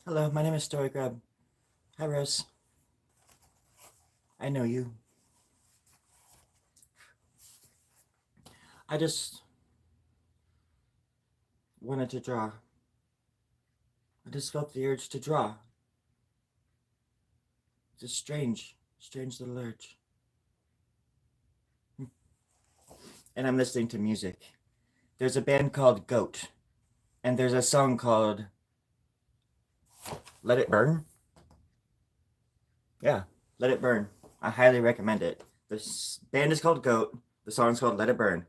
Hello, my name is Story Grub. Hi, Rose. I know you. I just wanted to draw. I just felt the urge to draw. It's a strange little urge. And I'm listening to music. There's a band called Goat, and there's a song called Let It Burn. Yeah, Let It Burn. I highly recommend it. This band is called Goat. The song's called Let It Burn.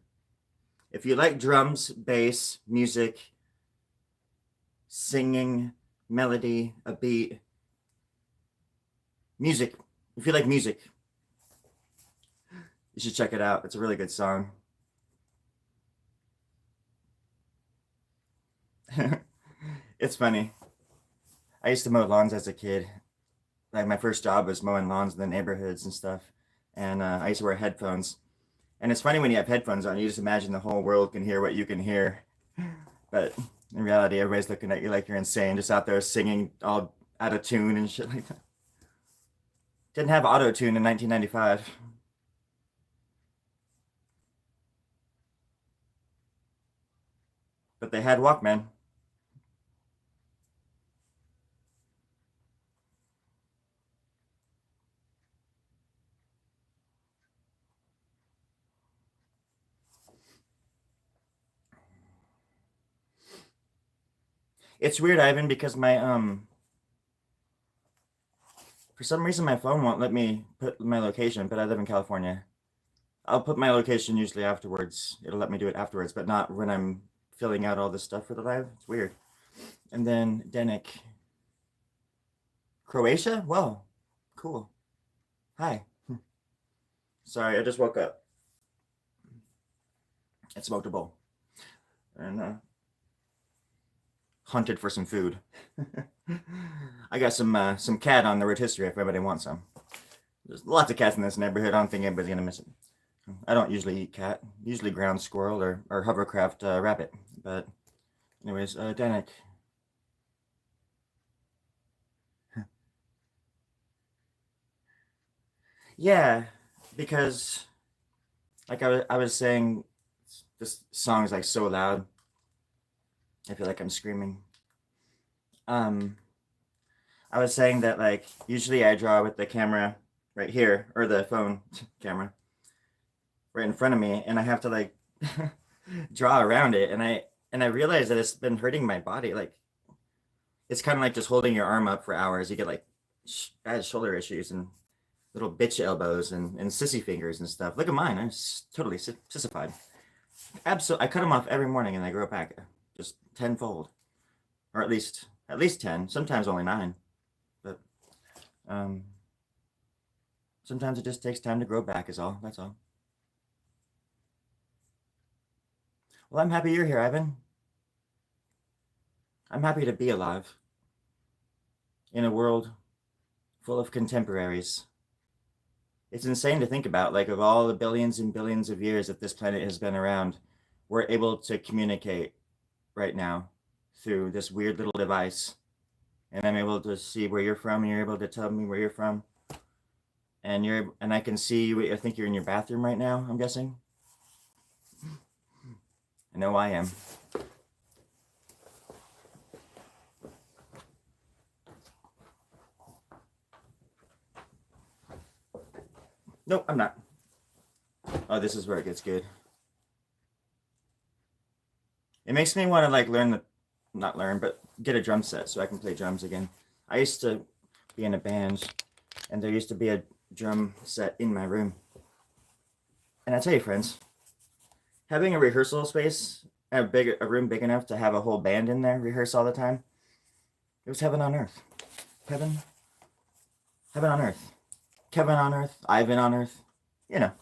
If you like drums, bass, music, singing, melody, a beat, music. If you like music, you should check it out. It's a really good song. It's funny. I used to mow lawns as a kid. Like my first job was mowing lawns in the neighborhoods and stuff. And I used to wear headphones. And it's funny when you have headphones on, you just imagine the whole world can hear what you can hear. But in reality, everybody's looking at you like you're insane, just out there singing all out of tune and shit like that. Didn't have auto tune in 1995, but they had Walkman. It's weird, Ivan, because my for some reason my phone won't let me put my location, but I live in California. I'll put my location usually afterwards. It'll let me do it afterwards, but not when I'm filling out all this stuff for the live. It's weird. And then Denik, Croatia? Whoa, cool. Hi. Sorry, I just woke up and smoked a bowl and hunted for some food. I got some cat on the rotisserie if anybody wants some. There's lots of cats in this neighborhood. I don't think anybody's gonna miss it. I don't usually eat cat. Usually ground squirrel or hovercraft rabbit. But anyways, Danik. Yeah, because like I was saying, this song is like so loud. I feel like I'm screaming. Um, I was saying that like usually I draw with the camera right here or the phone camera right in front of me, and I have to like draw around it, and I realize that it's been hurting my body. Like it's kind of like just holding your arm up for hours. You get like bad shoulder issues and little bitch elbows and sissy fingers and stuff. Look at mine. I'm totally sissified. Absolutely, I cut them off every morning and they grow back just tenfold, or at least 10. Sometimes only 9, but um, sometimes it just takes time to grow back. Is all. That's all. Well, I'm happy you're here, Ivan. I'm happy to be alive in a world full of contemporaries. It's insane to think about. Like, of all the billions and billions of years that this planet has been around, we're able to communicate right now through this weird little device. And I'm able to see where you're from, and you're able to tell me where you're from. And I can see you. I think you're in your bathroom right now, I'm guessing. I know I am. Nope, I'm not. Oh, this is where it gets good. It makes me want to like learn the, not learn, but get a drum set so I can play drums again. I used to be in a band, and there used to be a drum set in my room. And I tell you, friends, having a rehearsal space, a room big enough to have a whole band in there rehearse all the time, it was heaven on earth. Heaven, heaven on earth. Kevin on earth, Ivan on earth. You know.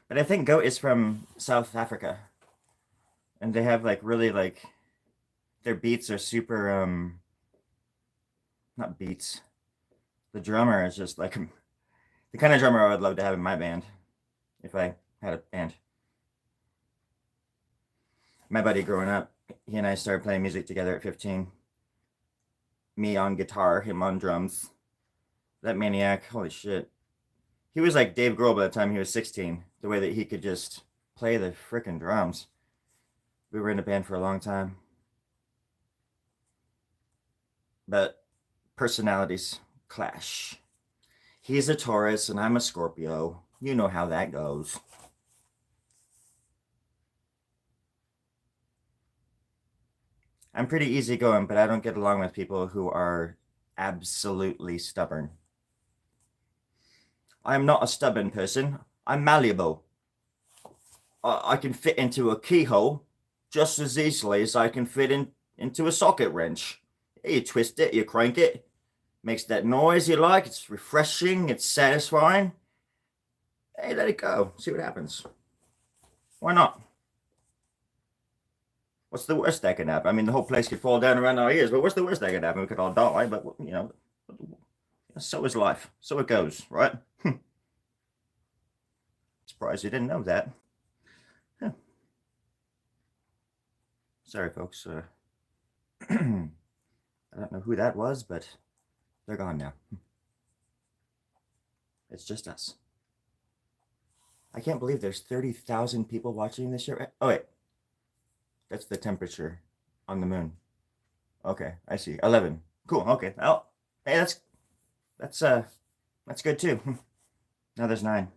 But I think goat is from South Africa, and they have like really like their beats are super not beats. The drummer is just like the kind of drummer I would love to have in my band if I had a band. My buddy growing up, he and I started playing music together at 15. Me on guitar, him on drums. That maniac, holy shit. He was like Dave Grohl by the time he was 16. The way that he could just play the frickin' drums. We were in a band for a long time. But personalities clash. He's a Taurus and I'm a Scorpio. You know how that goes. I'm pretty easygoing, but I don't get along with people who are absolutely stubborn. I'm not a stubborn person. I'm malleable. I can fit into a keyhole just as easily as I can fit into a socket wrench. You twist it, you crank it, makes that noise you like. It's refreshing, it's satisfying. Hey, let it go. See what happens. Why not? What's the worst that can happen? I mean, the whole place could fall down around our ears, but what's the worst that could happen? We could all die, but, you know, so is life. So it goes, right? Surprised you didn't know that. Huh. Sorry, folks. I don't know who that was, but they're gone now. It's just us. I can't believe there's 30,000 people watching this show. Oh, wait. That's the temperature on the moon. Okay, I see. 11. Cool. Okay. Oh, hey, that's good too. Now there's 9.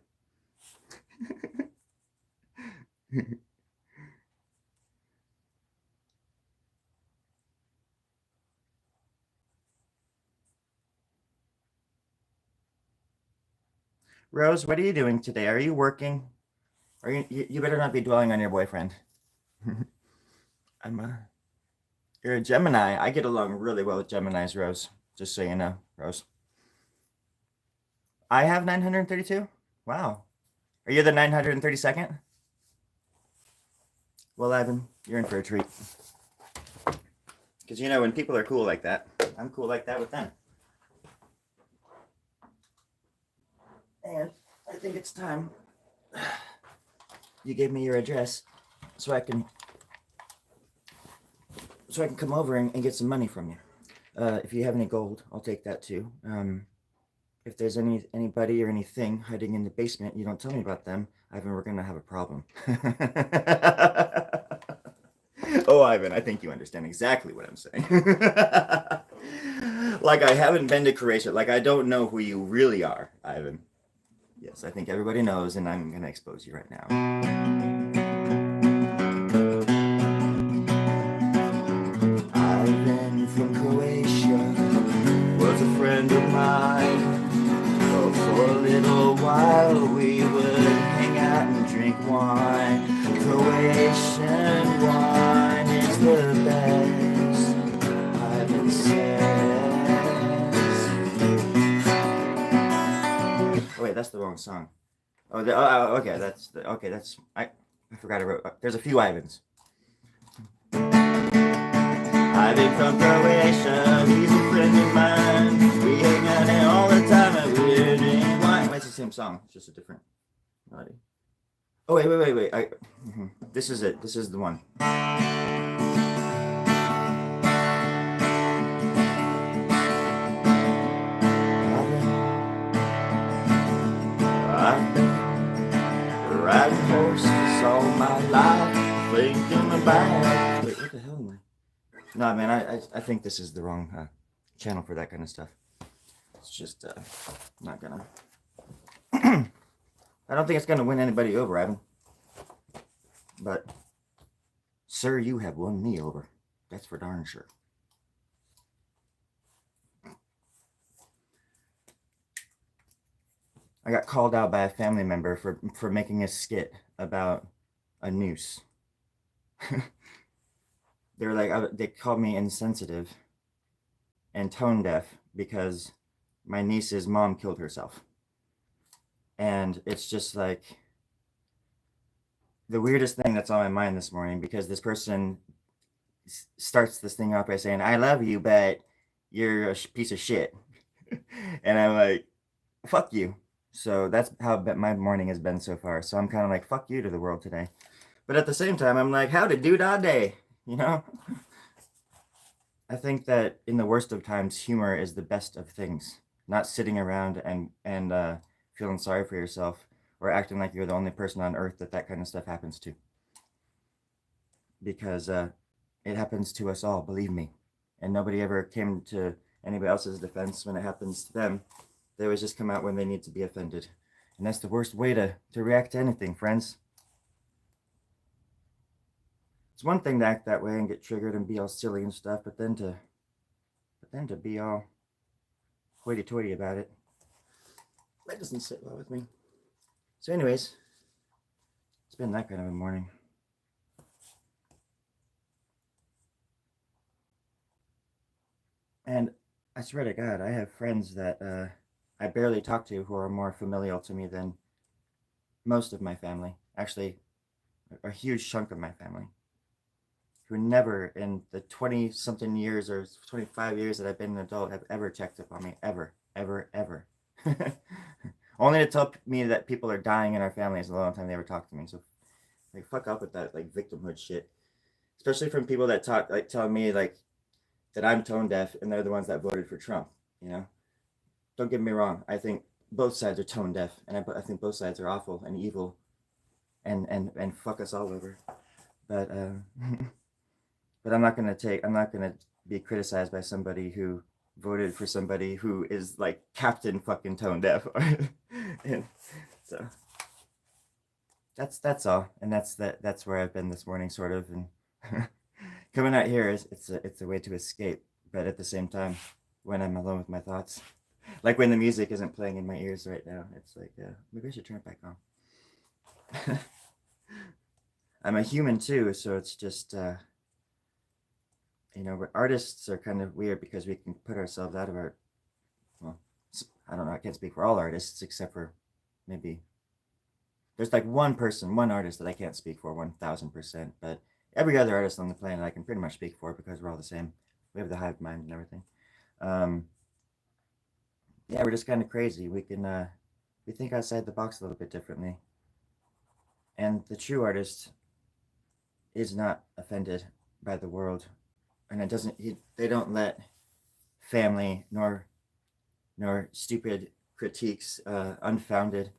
Rose, what are you doing today? Are you working? Are you better not be dwelling on your boyfriend. You're a Gemini. I get along really well with Geminis, Rose. Just so you know, Rose. I have 932? Wow. Are you the 932nd? Well, Ivan, you're in for a treat. Because, you know, when people are cool like that, I'm cool like that with them. And I think it's time you gave me your address so I can come over and get some money from you. If you have any gold, I'll take that too. If there's anybody or anything hiding in the basement, you don't tell me about them, Ivan, we're gonna have a problem. Oh, Ivan, I think you understand exactly what I'm saying. Like I haven't been to Croatia. Like I don't know who you really are, Ivan. Yes, I think everybody knows, and I'm gonna expose you right now. Ivan from Croatia was a friend of mine. But for a little while we would hang out and drink wine. Croatian wine is the best, Ivan says. Oh wait, that's the wrong song. Oh, okay, I forgot I wrote. There's a few Ivans. Ivan from Croatia, he's a friend of mine. We hang out there all the time and we're drinking wine. It's the same song, it's just a different melody. Oh wait. This is it. This is the one. I've been riding horses all my life, thinking about. Wait, what the hell am I? No, man, I think this is the wrong channel for that kind of stuff. It's just not gonna. I don't think it's gonna win anybody over, Ivan. But, sir, you have won me over. That's for darn sure. I got called out by a family member for making a skit about a noose. They were like, they called me insensitive and tone deaf because my niece's mom killed herself. And it's just like the weirdest thing that's on my mind this morning, because this person starts this thing off by saying, I love you, but you're a piece of shit. And I'm like, fuck you. So that's how my morning has been so far. So I'm kind of like, fuck you to the world today. But at the same time, I'm like, howdy do da day, you know? I think that in the worst of times, humor is the best of things. Not sitting around and feeling sorry for yourself or acting like you're the only person on earth that that kind of stuff happens to. Because it happens to us all, believe me. And nobody ever came to anybody else's defense when it happens to them. They always just come out when they need to be offended. And that's the worst way to react to anything, friends. It's one thing to act that way and get triggered and be all silly and stuff, but then to be all hoity-toity about it, that doesn't sit well with me. So anyways, it's been that kind of a morning. And I swear to God, I have friends that I barely talk to who are more familial to me than most of my family. Actually, a huge chunk of my family. Who never in the 20 something years or 25 years that I've been an adult have ever checked up on me. Ever. Ever. Ever. Only to tell me that people are dying in our family is the only time they ever talk to me. So, like, fuck up with that, like, victimhood shit. Especially from people that talk, like, tell me, like, that I'm tone deaf and they're the ones that voted for Trump, you know? Don't get me wrong. I think both sides are tone deaf, and I think both sides are awful and evil and fuck us all over. But, but I'm not gonna be criticized by somebody who voted for somebody who is like Captain fucking tone deaf. And so that's all, and that's where I've been this morning, sort of, and coming out here is it's a way to escape, but at the same time, when I'm alone with my thoughts, like when the music isn't playing in my ears right now, it's like maybe I should turn it back on. I'm a human too, so it's just artists are kind of weird because we can put ourselves out of our, well, I don't know, I can't speak for all artists except for maybe there's like one artist that I can't speak for 1000%, but every other artist on the planet I can pretty much speak for because we're all the same. We have the hive mind and everything. Um, yeah, we're just kind of crazy. We think outside the box a little bit differently, and the true artist is not offended by the world, and they don't let family nor stupid critiques, unfounded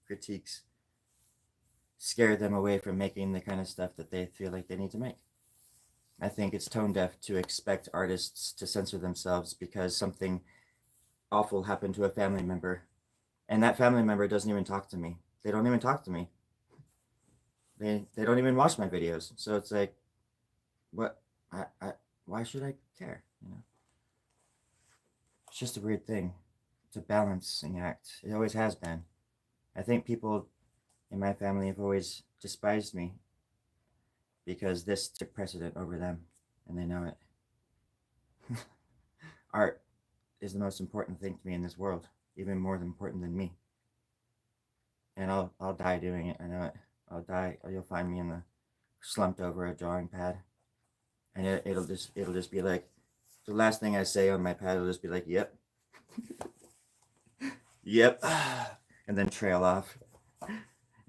critiques, scare them away from making the kind of stuff that they feel like they need to make. I think it's tone deaf to expect artists to censor themselves because something awful happened to a family member, and that family member doesn't even talk to me. They don't even talk to me. They don't even watch my videos. So it's like, what? Why should I care? It's just a weird thing. It's a balancing act. It always has been. I think people in my family have always despised me because this took precedent over them, and they know it. Art is the most important thing to me in this world, even more important than me. And I'll die doing it. I know it. I'll die. Or you'll find me in the slumped over a drawing pad, and it'll just be like the last thing I say on my pad will just be like, "Yep, yep," and then trail off.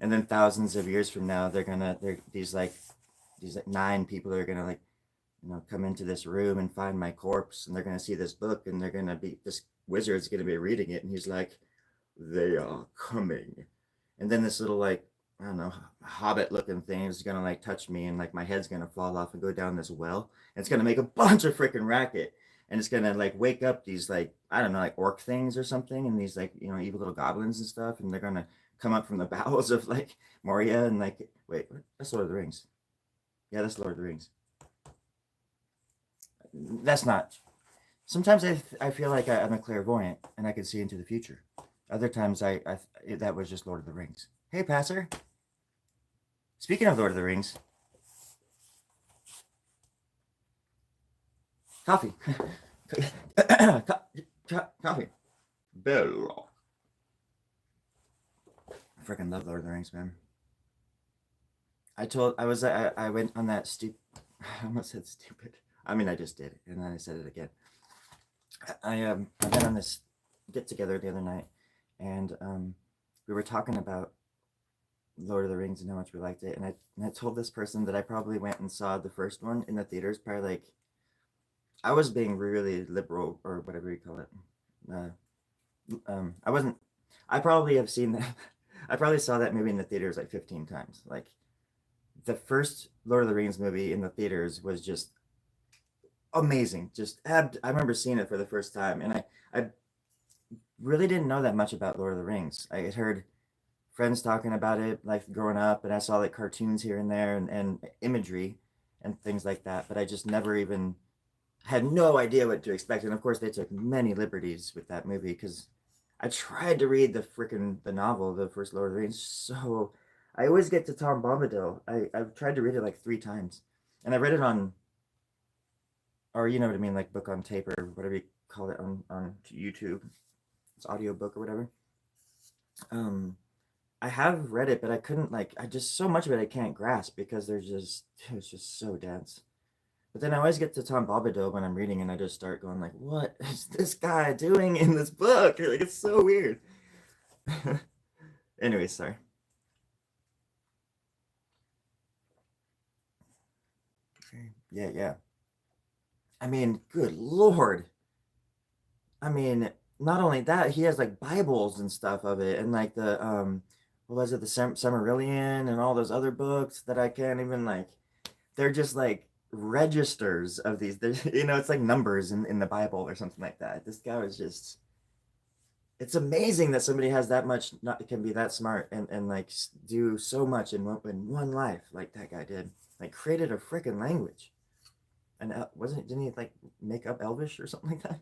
And then thousands of years from now, these 9 people are gonna come into this room and find my corpse, and they're gonna see this book, and this wizard's gonna be reading it, and he's like, "They are coming," and then this little I don't know, hobbit looking thing is gonna touch me, and my head's gonna fall off and go down this well, and it's gonna make a bunch of freaking racket, and it's gonna wake up these I don't know, orc things or something, and these evil little goblins and stuff, and they're gonna come up from the bowels of Moria, and wait, that's Lord of the Rings. Yeah, that's Lord of the Rings. That's not. Sometimes I feel like I'm a clairvoyant and I can see into the future. Other times that was just Lord of the Rings. Hey, Passer. Speaking of Lord of the Rings, coffee. Coffee. Bell. I freaking love Lord of the Rings, man. I went on that stupid. I almost said stupid. I mean, I just did, and then I said it again. I went on this get together the other night, and we were talking about Lord of the Rings and how much we liked it. And I told this person that I probably went and saw the first one in the theaters. Probably like I was being really liberal or whatever you call it. I wasn't. I probably have seen that. I probably saw that movie in the theaters like 15 times. Like the first Lord of the Rings movie in the theaters was just amazing. I remember seeing it for the first time, and I really didn't know that much about Lord of the Rings. I had heard friends talking about it like growing up, and I saw like cartoons here and there and imagery and things like that, but I just never even had no idea what to expect. And of course, they took many liberties with that movie because I tried to read the novel, the first Lord of the Rings. So I always get to Tom Bombadil. I've tried to read it like 3 times, and I read it on, or you know what I mean, like book on tape or whatever you call it on YouTube. It's audio book or whatever. Um, I have read it, but I couldn't like I just so much of it I can't grasp because it's just so dense. But then I always get to Tom Bombadil when I'm reading, and I just start going like, "What is this guy doing in this book?" Like it's so weird. Anyway, sorry. Yeah, yeah. I mean, good lord. I mean, not only that, he has like Bibles and stuff of it, and like the what was it, the Summerillion and all those other books that I can't even like. They're just like registers of these. It's like numbers in the Bible or something like that. This guy was just. It's amazing that somebody has that much, not can be that smart and like do so much in one life like that guy did. Like created a freaking language. And wasn't didn't he like make up Elvish or something like that?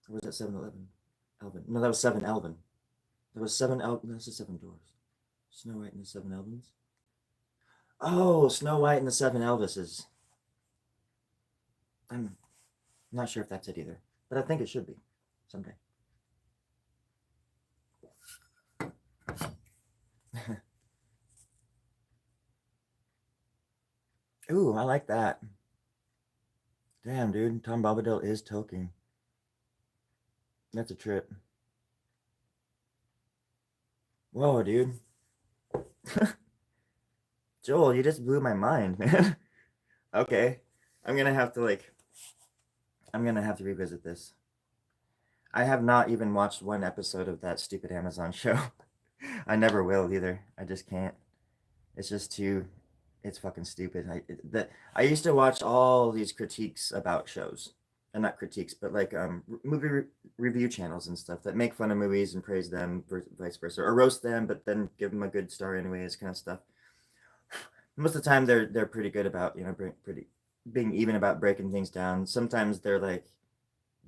Or was that 7-Eleven? Elven. No, that was Seven Elven. There was seven Elven. That's the Seven Dwarfs. Snow White and the Seven Elvens. Oh, Snow White and the Seven Elvises. I'm not sure if that's it either, but I think it should be someday. Ooh, I like that. Damn, dude, Tom Bombadil is Tolkien. That's a trip. Whoa, dude. Joel, you just blew my mind, man. Okay, I'm gonna have to like, I'm gonna have to revisit this. I have not even watched one episode of that stupid Amazon show. I never will either. I just can't. It's just too. It's fucking stupid. I used to watch all these critiques about shows, and not critiques, but like review channels and stuff that make fun of movies and praise them, vice versa, or roast them, but then give them a good story anyways, kind of stuff. Most of the time, they're pretty good about pretty being even about breaking things down. Sometimes they're like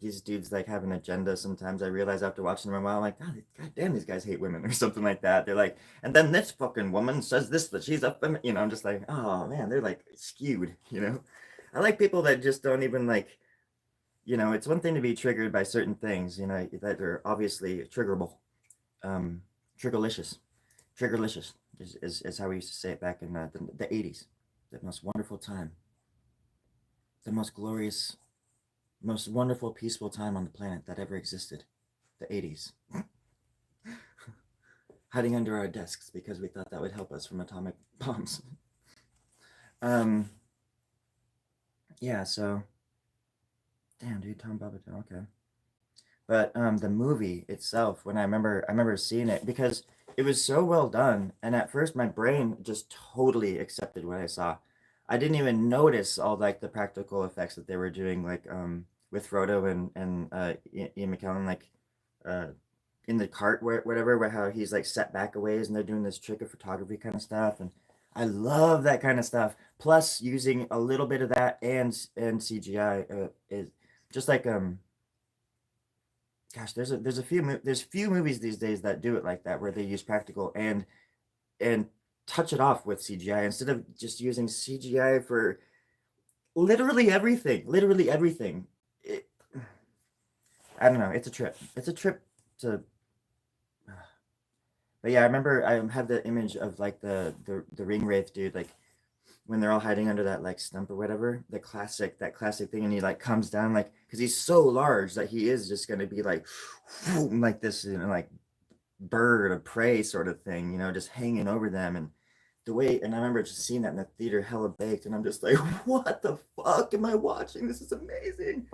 these dudes like have an agenda. Sometimes I realize after watching them a while, I'm like, God damn, these guys hate women or something like that. They're like, and then this fucking woman says this that she's a I'm just like, oh man, they're like skewed. I like people that just don't even like, it's one thing to be triggered by certain things, that are obviously triggerable. Um, triggerlicious, triggerlicious is how we used to say it back in the 80s. The most wonderful time, the most glorious, most wonderful, peaceful time on the planet that ever existed. The 80s. Hiding under our desks because we thought that would help us from atomic bombs. um, yeah, so, damn, dude, Tom Bombadil, okay. But the movie itself, when I remember seeing it because it was so well done, and at first my brain just totally accepted what I saw. I didn't even notice all like the practical effects that they were doing, like with Frodo and Ian McKellen, like uh, in the cart where whatever, where how he's like set back a ways, and they're doing this trick of photography kind of stuff, and I love that kind of stuff. Plus, using a little bit of that and CGI is just like gosh, there's few movies these days that do it like that, where they use practical and touch it off with CGI instead of just using CGI for literally everything. Literally everything. It, I don't know. It's a trip. It's a trip to. But yeah, I remember I had the image of like the ring wraith dude, like when they're all hiding under that like stump or whatever, that classic thing, and he like comes down like because he's so large that he is just gonna be like like this, like bird of prey sort of thing, you know, just hanging over them. And the way, and I remember just seeing that in the theater, hella baked, and I'm just like, what the fuck am I watching? This is amazing.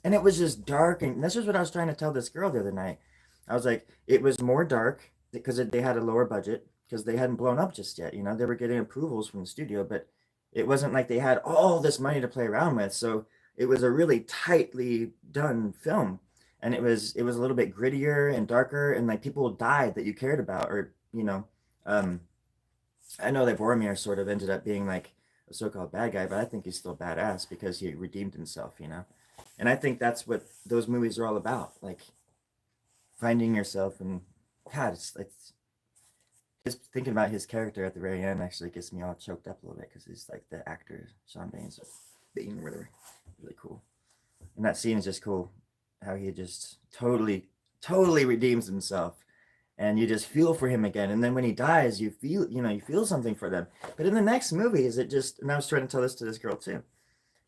And it was just dark, and this is what I was trying to tell this girl the other night. I was like, it was more dark because they had a lower budget because they hadn't blown up just yet. You know, they were getting approvals from the studio, but it wasn't like they had all this money to play around with. So it was a really tightly done film, and it was a little bit grittier and darker, and like people died that you cared about, or you know, um, I know that Boromir sort of ended up being like a so-called bad guy, but I think he's still badass because he redeemed himself, you know. And I think that's what those movies are all about, like finding yourself. And God, it's just thinking about his character at the very end actually gets me all choked up a little bit because he's like the actor Sean Baines or Bain or whatever, really cool. And that scene is just cool, how he just totally redeems himself, and you just feel for him again. And then when he dies, you feel something for them. But in the next movie, is it just? And I was trying to tell this to this girl too,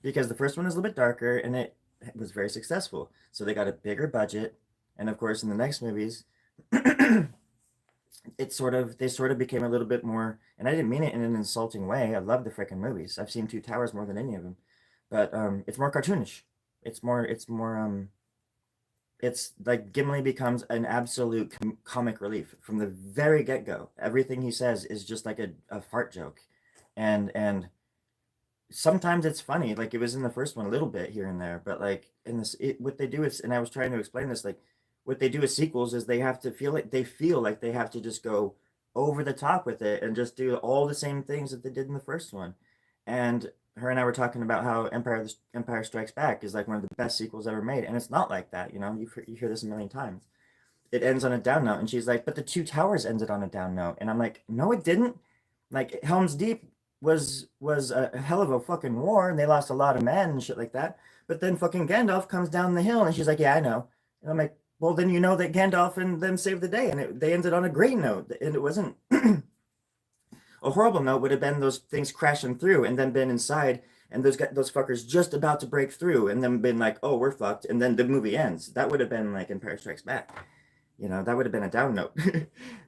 because the first one is a little bit darker and it was very successful. So they got a bigger budget, and of course, in the next movies, they sort of became a little bit more. And I didn't mean it in an insulting way. I love the freaking movies. I've seen Two Towers more than any of them, but it's more cartoonish. It's like Gimli becomes an absolute comic relief from the very get go. Everything he says is just like a fart joke, and sometimes it's funny. Like it was in the first one a little bit here and there, but like in this, what they do is, and I was trying to explain this, like what they do with sequels is they feel like they have to just go over the top with it and just do all the same things that they did in the first one. And her and I were talking about how Empire Strikes Back is like one of the best sequels ever made, and it's not like that. You know, you hear this a million times. It ends on a down note, and she's like, "But the Two Towers ended on a down note," and I'm like, "No, it didn't. Like Helm's Deep was a hell of a fucking war, and they lost a lot of men and shit like that. But then fucking Gandalf comes down the hill, and she's like, "Yeah, I know." And I'm like, "Well, then you know that Gandalf and them saved the day, and they ended on a great note, and it wasn't." A horrible note would have been those things crashing through and then been inside, and those fuckers just about to break through and then been like, "Oh, we're fucked," and then the movie ends. That would have been like Empire Strikes Back. You know, that would have been a down note.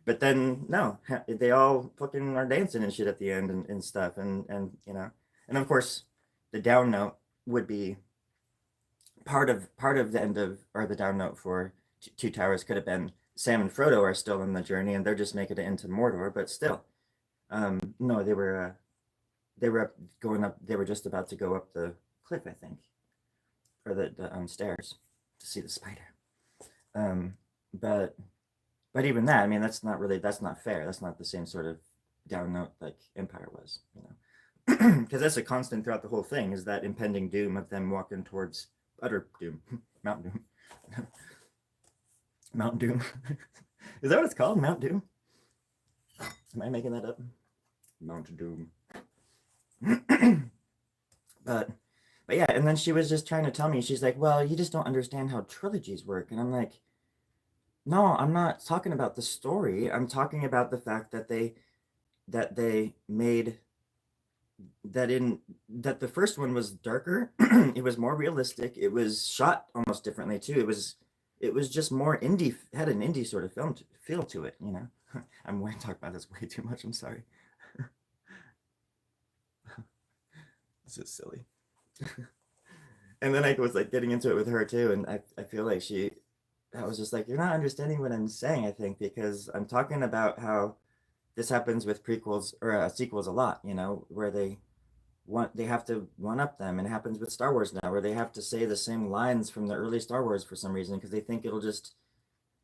But then no, they all fucking are dancing and shit at the end and stuff, and you know, and of course, the down note would be part of the end of, or the down note for Two Towers could have been Sam and Frodo are still in the journey and they're just making it into Mordor, but still, no, they were going up. They were just about to go up the cliff, I think, or the stairs to see the spider. Um, but but even that, I mean, that's not fair. That's not the same sort of down note like Empire was, you know, because that's a constant throughout the whole thing is that impending doom of them walking towards utter doom, Mount Doom, Mount Doom. Is that what it's called, Mount Doom? Am I making that up? Mount Doom. but but yeah, and then she was just trying to tell me, she's like, well, you just don't understand how trilogies work. And I'm like, no, I'm not talking about the story. I'm talking about the fact that they made that the first one was darker. It was more realistic. It was shot almost differently too. It was just more indie, had an indie sort of feel to it, you know. I'm going to talk about this way too much. I'm sorry. This is silly. And then I was like getting into it with her too, and I feel like I was just like, you're not understanding what I'm saying, I think, because I'm talking about how this happens with prequels or sequels a lot, you know, where they have to one up them, and it happens with Star Wars now, where they have to say the same lines from the early Star Wars for some reason because they think it'll just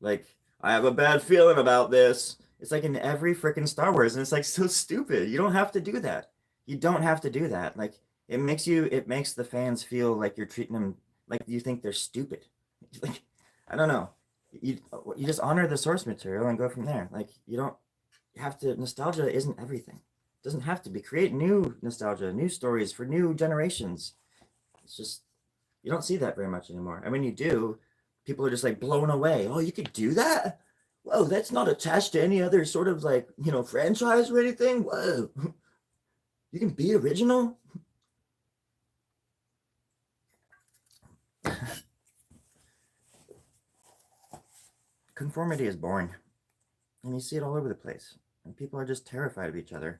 like, I have a bad feeling about this. It's like in every freaking Star Wars, and it's like so stupid. You don't have to do that. You don't have to do that. Like it makes the fans feel like you're treating them like you think they're stupid. Like I don't know. You you just honor the source material and go from there. Like you don't have to. Nostalgia isn't everything. It doesn't have to be. Create new nostalgia, new stories for new generations. It's just you don't see that very much anymore. And when you do, people are just like blown away. Oh, you could do that? Whoa, that's not attached to any other sort of like, you know, franchise or anything. Whoa. You can be original? Conformity is boring. And you see it all over the place. And people are just terrified of each other,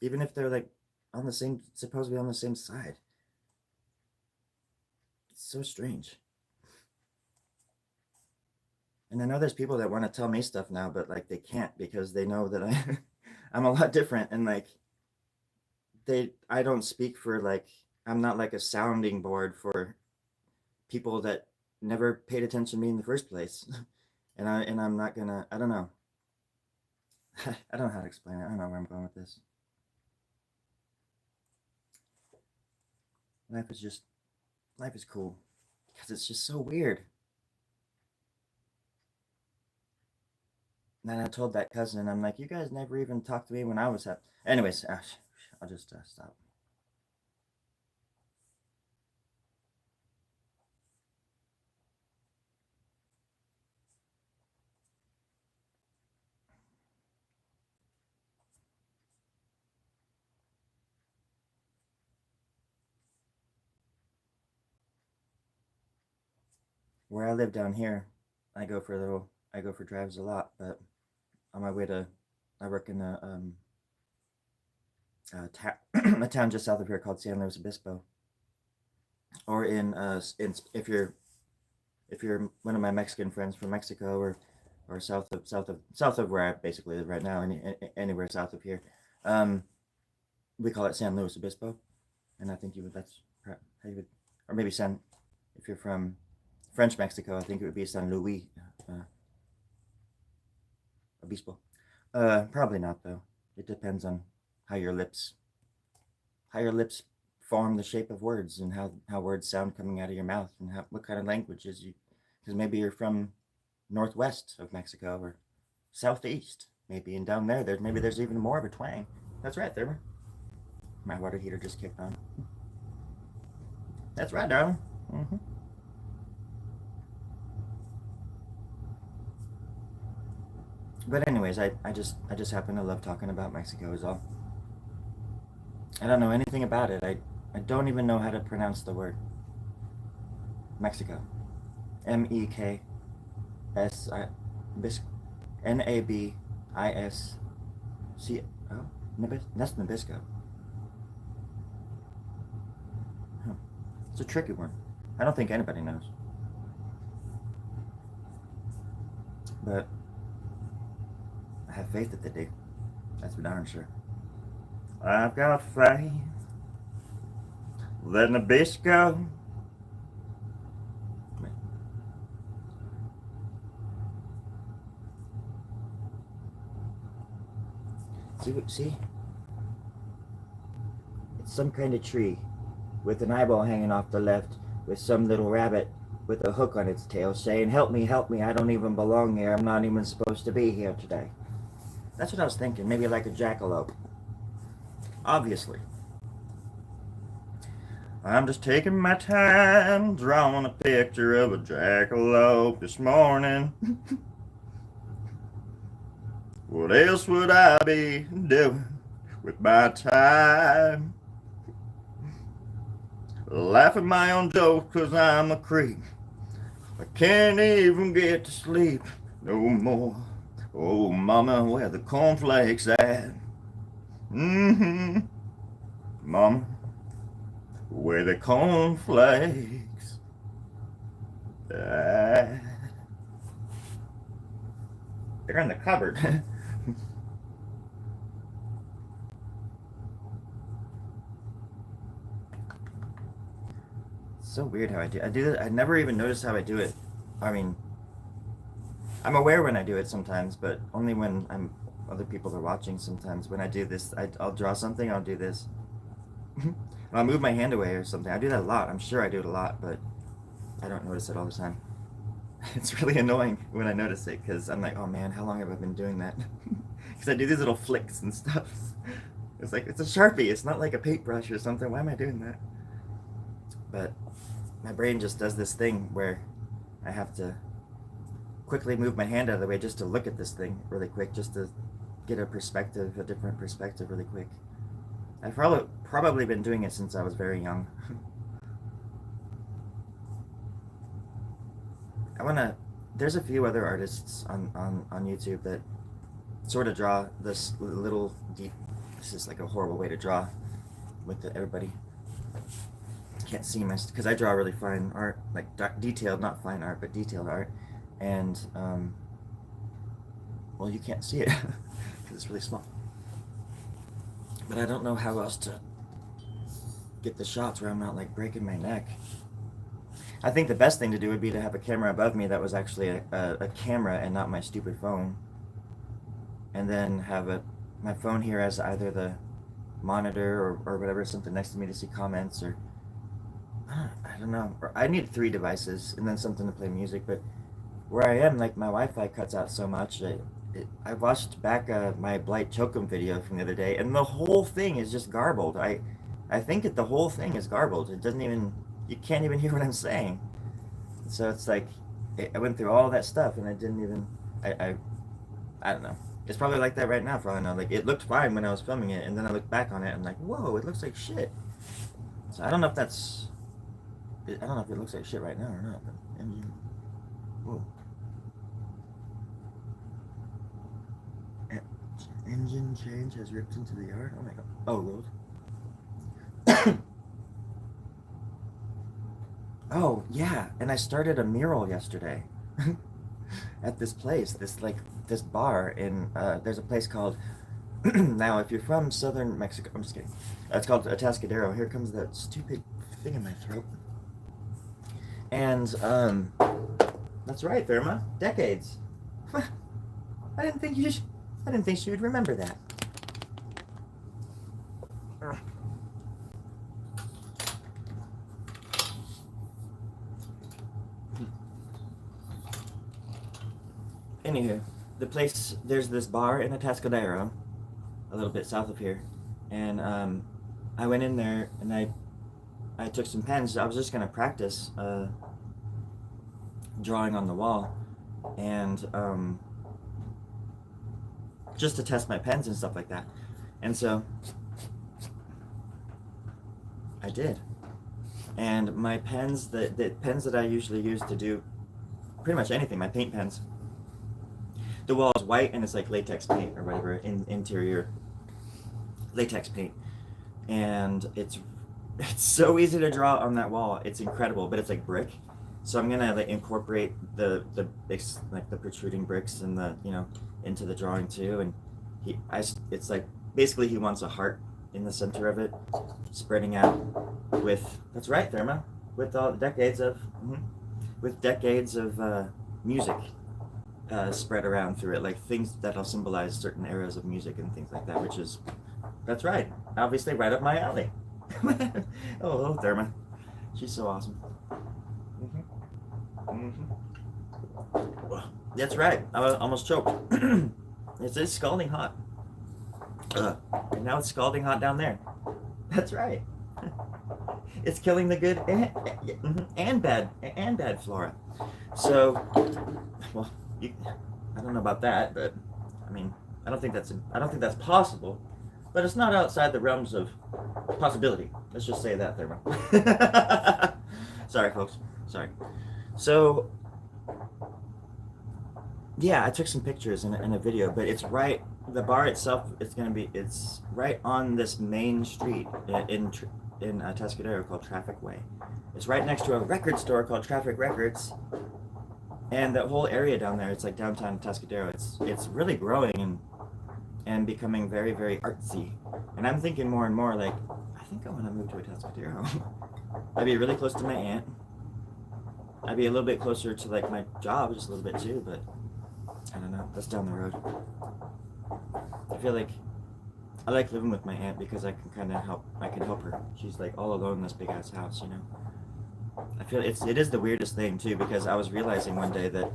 even if they're like on the same, supposedly on the same side. It's so strange. And I know there's people that want to tell me stuff now, but like they can't because they know that I'm a lot different, and like I don't speak for like, I'm not like a sounding board for people that never paid attention to me in the first place. I'm not gonna, I don't know. I don't know how to explain it. I don't know where I'm going with this. Life is just life is cool because it's just so weird. And then I told that cousin, and I'm like, you guys never even talked to me when I was happy. Anyways, I'll just stop. Where I live down here, I go for drives a lot. But on my way to, I work in a town just south of here called San Luis Obispo, or if you're one of my Mexican friends from Mexico, or south of where I basically live right now, anywhere south of here, um, we call it San Luis Obispo, and I think you would that's how you would, or maybe San, if you're from French Mexico, I think it would be San Luis uh, Obispo. Probably not though. It depends on how your lips how your lips form the shape of words, and how words sound coming out of your mouth, and what kind of languages you, because maybe you're from northwest of Mexico or southeast maybe, and down there there's even more of a twang. That's right, there. My water heater just kicked on. That's right, darling. Mm-hmm. But anyways, I just happen to love talking about Mexico is all. I don't know anything about it. I don't even know how to pronounce the word Mexico. Mekis bis Nabisc. Oh, that's Nabisco. Huh. It's a tricky one. I don't think anybody knows, but I have faith that they do. That's for darn sure. I've got faith that Nabisco. See, it's some kind of tree with an eyeball hanging off the left, with some little rabbit with a hook on its tail saying, help me, I don't even belong here, I'm not even supposed to be here today. That's what I was thinking, maybe like a jackalope. Obviously. I'm just taking my time, drawing a picture of a jackalope this morning. What else would I be doing with my time? Laughing my own joke cause I'm a creep. I can't even get to sleep no more. Oh, mama, where the cornflakes at? Mm-hmm. Mama, where the cornflakes at? They're in the cupboard. It's so weird how I do it. I never even noticed how I do it. I mean, I'm aware when I do it sometimes, but only when other people are watching. Sometimes when I do this, I'll draw something. I'll do this. I'll move my hand away or something. I do that a lot. I'm sure I do it a lot, but I don't notice it all the time. It's really annoying when I notice it because I'm like, oh man, how long have I been doing that? Because I do these little flicks and stuff. It's like it's a Sharpie. It's not like a paintbrush or something. Why am I doing that? But my brain just does this thing where I have to quickly move my hand out of the way just to look at this thing really quick, just to get a different perspective really quick. I've probably been doing it since I was very young. I wanna. There's a few other artists on YouTube that sort of draw this little deep. This is like a horrible way to draw with everybody. Can't see my, because I draw really fine art, like detailed, not fine art, but detailed art, and well, you can't see it because it's really small. But I don't know how else to get the shots where I'm not like breaking my neck. I think the best thing to do would be to have a camera above me that was actually a camera and not my stupid phone, and then have my phone here as either the monitor or whatever, something next to me to see comments, or I don't know. Or I need 3 devices and then something to play music. But where I am, like my Wi-Fi cuts out so much. I watched back my Blight Chokum video from the other day, and the whole thing is just garbled. I think that the whole thing is garbled. It doesn't even, you can't even hear what I'm saying. So it's like I went through all that stuff and I didn't even I don't know. It's probably like that right now for all I know. Like it looked fine when I was filming it, and then I looked back on it and I'm like, whoa, it looks like shit. So I don't know if that's, I don't know if it looks like shit right now or not. But whoa. Engine change has ripped into the yard. Oh my god. Oh, road. Oh yeah, and I started a mural yesterday at this place. This bar in there's a place called now if you're from southern Mexico, I'm just kidding. It's called Atascadero. Here comes that stupid thing in my throat. And that's right, Therma. Decades. I didn't think she would remember that. Anywho, the place, there's this bar in Atascadero, a little bit south of here, and I went in there and I took some pens. I was just gonna practice drawing on the wall, and just to test my pens and stuff like that. And so I did. And my pens, the pens that I usually use to do pretty much anything, my paint pens, the wall is white and it's like latex paint or whatever, interior latex paint. And it's so easy to draw on that wall. It's incredible, but it's like brick. So I'm gonna like incorporate the like the protruding bricks and the, you know, into the drawing too. And it's like basically he wants a heart in the center of it, spreading out with, that's right, Therma, with all decades of music spread around through it, like things that'll symbolize certain eras of music and things like that, which is, that's right, obviously right up my alley. Oh, hello, Therma. She's so awesome. That's right. I almost choked. It's scalding hot. And now it's scalding hot down there. That's right. It's killing the good and bad flora. So, well, I don't know about that, but I mean, I don't think that's possible. But it's not outside the realms of possibility. Let's just say that, Therma. Sorry, folks. Sorry. So, yeah, I took some pictures in a video, but it's right, the bar itself, it's right on this main street in Atascadero called Traffic Way. It's right next to a record store called Traffic Records, and that whole area down there, it's like downtown Atascadero. It's really growing and becoming very, very artsy. And I'm thinking more and more, like, I think I want to move to Atascadero. I'd be really close to my aunt. I'd be a little bit closer to like my job, just a little bit too, but I don't know. That's down the road. I feel like I like living with my aunt because I can kind of help. I can help her. She's like all alone in this big ass house, you know. I feel it is the weirdest thing too, because I was realizing one day that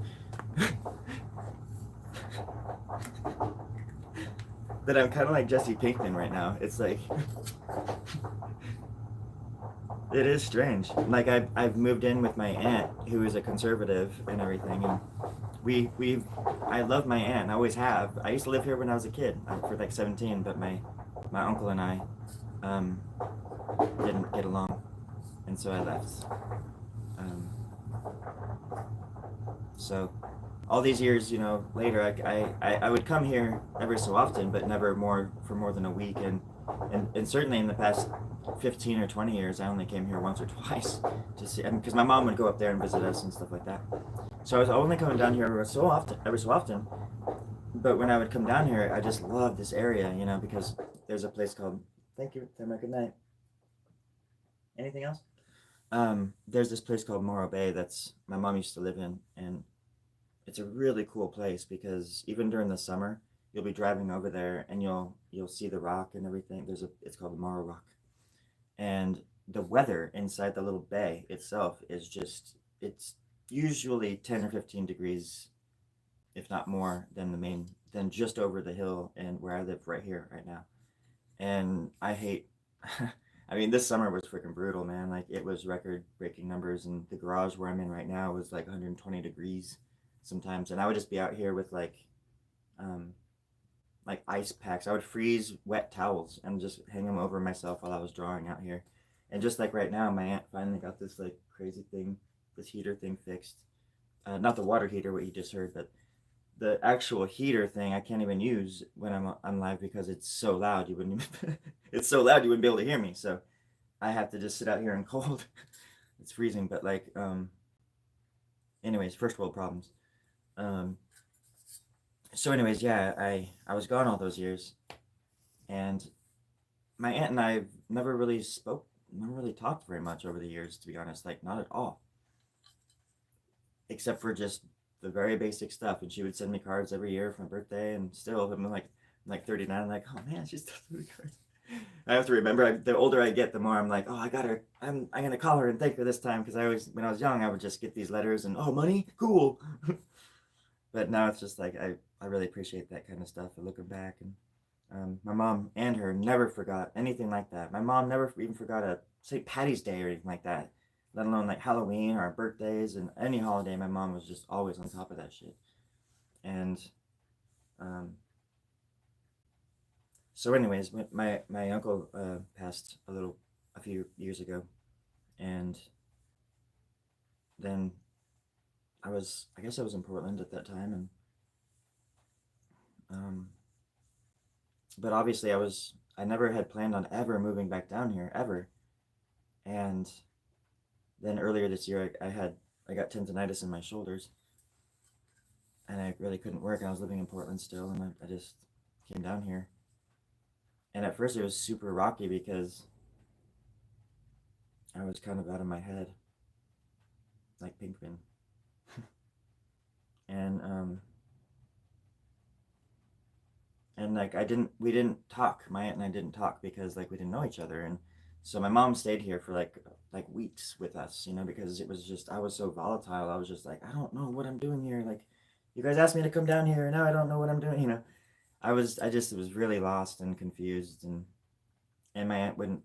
that I'm kind of like Jesse Pinkman right now. It's like it is strange. Like I've moved in with my aunt, who is a conservative and everything, and I love my aunt. I always have. I used to live here when I was a kid, for like 17, but my uncle and I didn't get along, and so I left. So all these years, later, I would come here every so often, but never more for more than a week. And certainly in the past 15 or 20 years, I only came here once or twice to see, because my mom would go up there and visit us and stuff like that. So I was only coming down here every so often. But when I would come down here, I just love this area, because there's a place called. Thank you. Have a good night. Anything else? There's this place called Morro Bay that's my mom used to live in, and it's a really cool place because even during the summer, you'll be driving over there and you'll see the rock and everything. It's called the Morro Rock, and the weather inside the little bay itself is just it's usually 10 or 15 degrees, if not more, than just over the hill and where I live right here right now. And I hate. I mean, this summer was freaking brutal, man. Like it was record-breaking numbers, and the garage where I'm in right now was like 120 degrees sometimes, and I would just be out here with um, like ice packs. I would freeze wet towels and just hang them over myself while I was drawing out here. And just like right now, my aunt finally got this like crazy thing, this heater thing fixed. Not the water heater, what you just heard, but the actual heater thing I can't even use when I'm live because it's so loud. You wouldn't. Even, it's so loud you wouldn't be able to hear me. So I have to just sit out here in cold. It's freezing, but anyways, first world problems. Um, so anyways, yeah, I was gone all those years, and my aunt and I never really talked very much over the years, to be honest. Like not at all, except for just the very basic stuff. And she would send me cards every year for my birthday, and still, I'm like 39. I'm like, oh man, she still sends me cards. I have to remember. The older I get, the more I'm like, oh, I got her. I'm gonna call her and thank her this time because I always, when I was young, I would just get these letters and oh, money, cool. But now it's just like I really appreciate that kind of stuff. And looking back, and my mom and her never forgot anything like that. My mom never even forgot a St. Patty's Day or anything like that, let alone like Halloween or our birthdays and any holiday. My mom was just always on top of that shit. And um, so, anyways, my uncle passed a few years ago, and then I guess I was in Portland at that time, and um, but obviously I never had planned on ever moving back down here ever. And then earlier this year, I got tendonitis in my shoulders, and I really couldn't work. I was living in Portland still, and I just came down here. And at first, it was super rocky because I was kind of out of my head, like Pinkman. And like we didn't talk. My aunt and I didn't talk because like we didn't know each other, and so my mom stayed here for like weeks with us, because it was just I was so volatile. I was just like, I don't know what I'm doing here. Like, you guys asked me to come down here, and now I don't know what I'm doing. I just was really lost and confused, and my aunt wouldn't.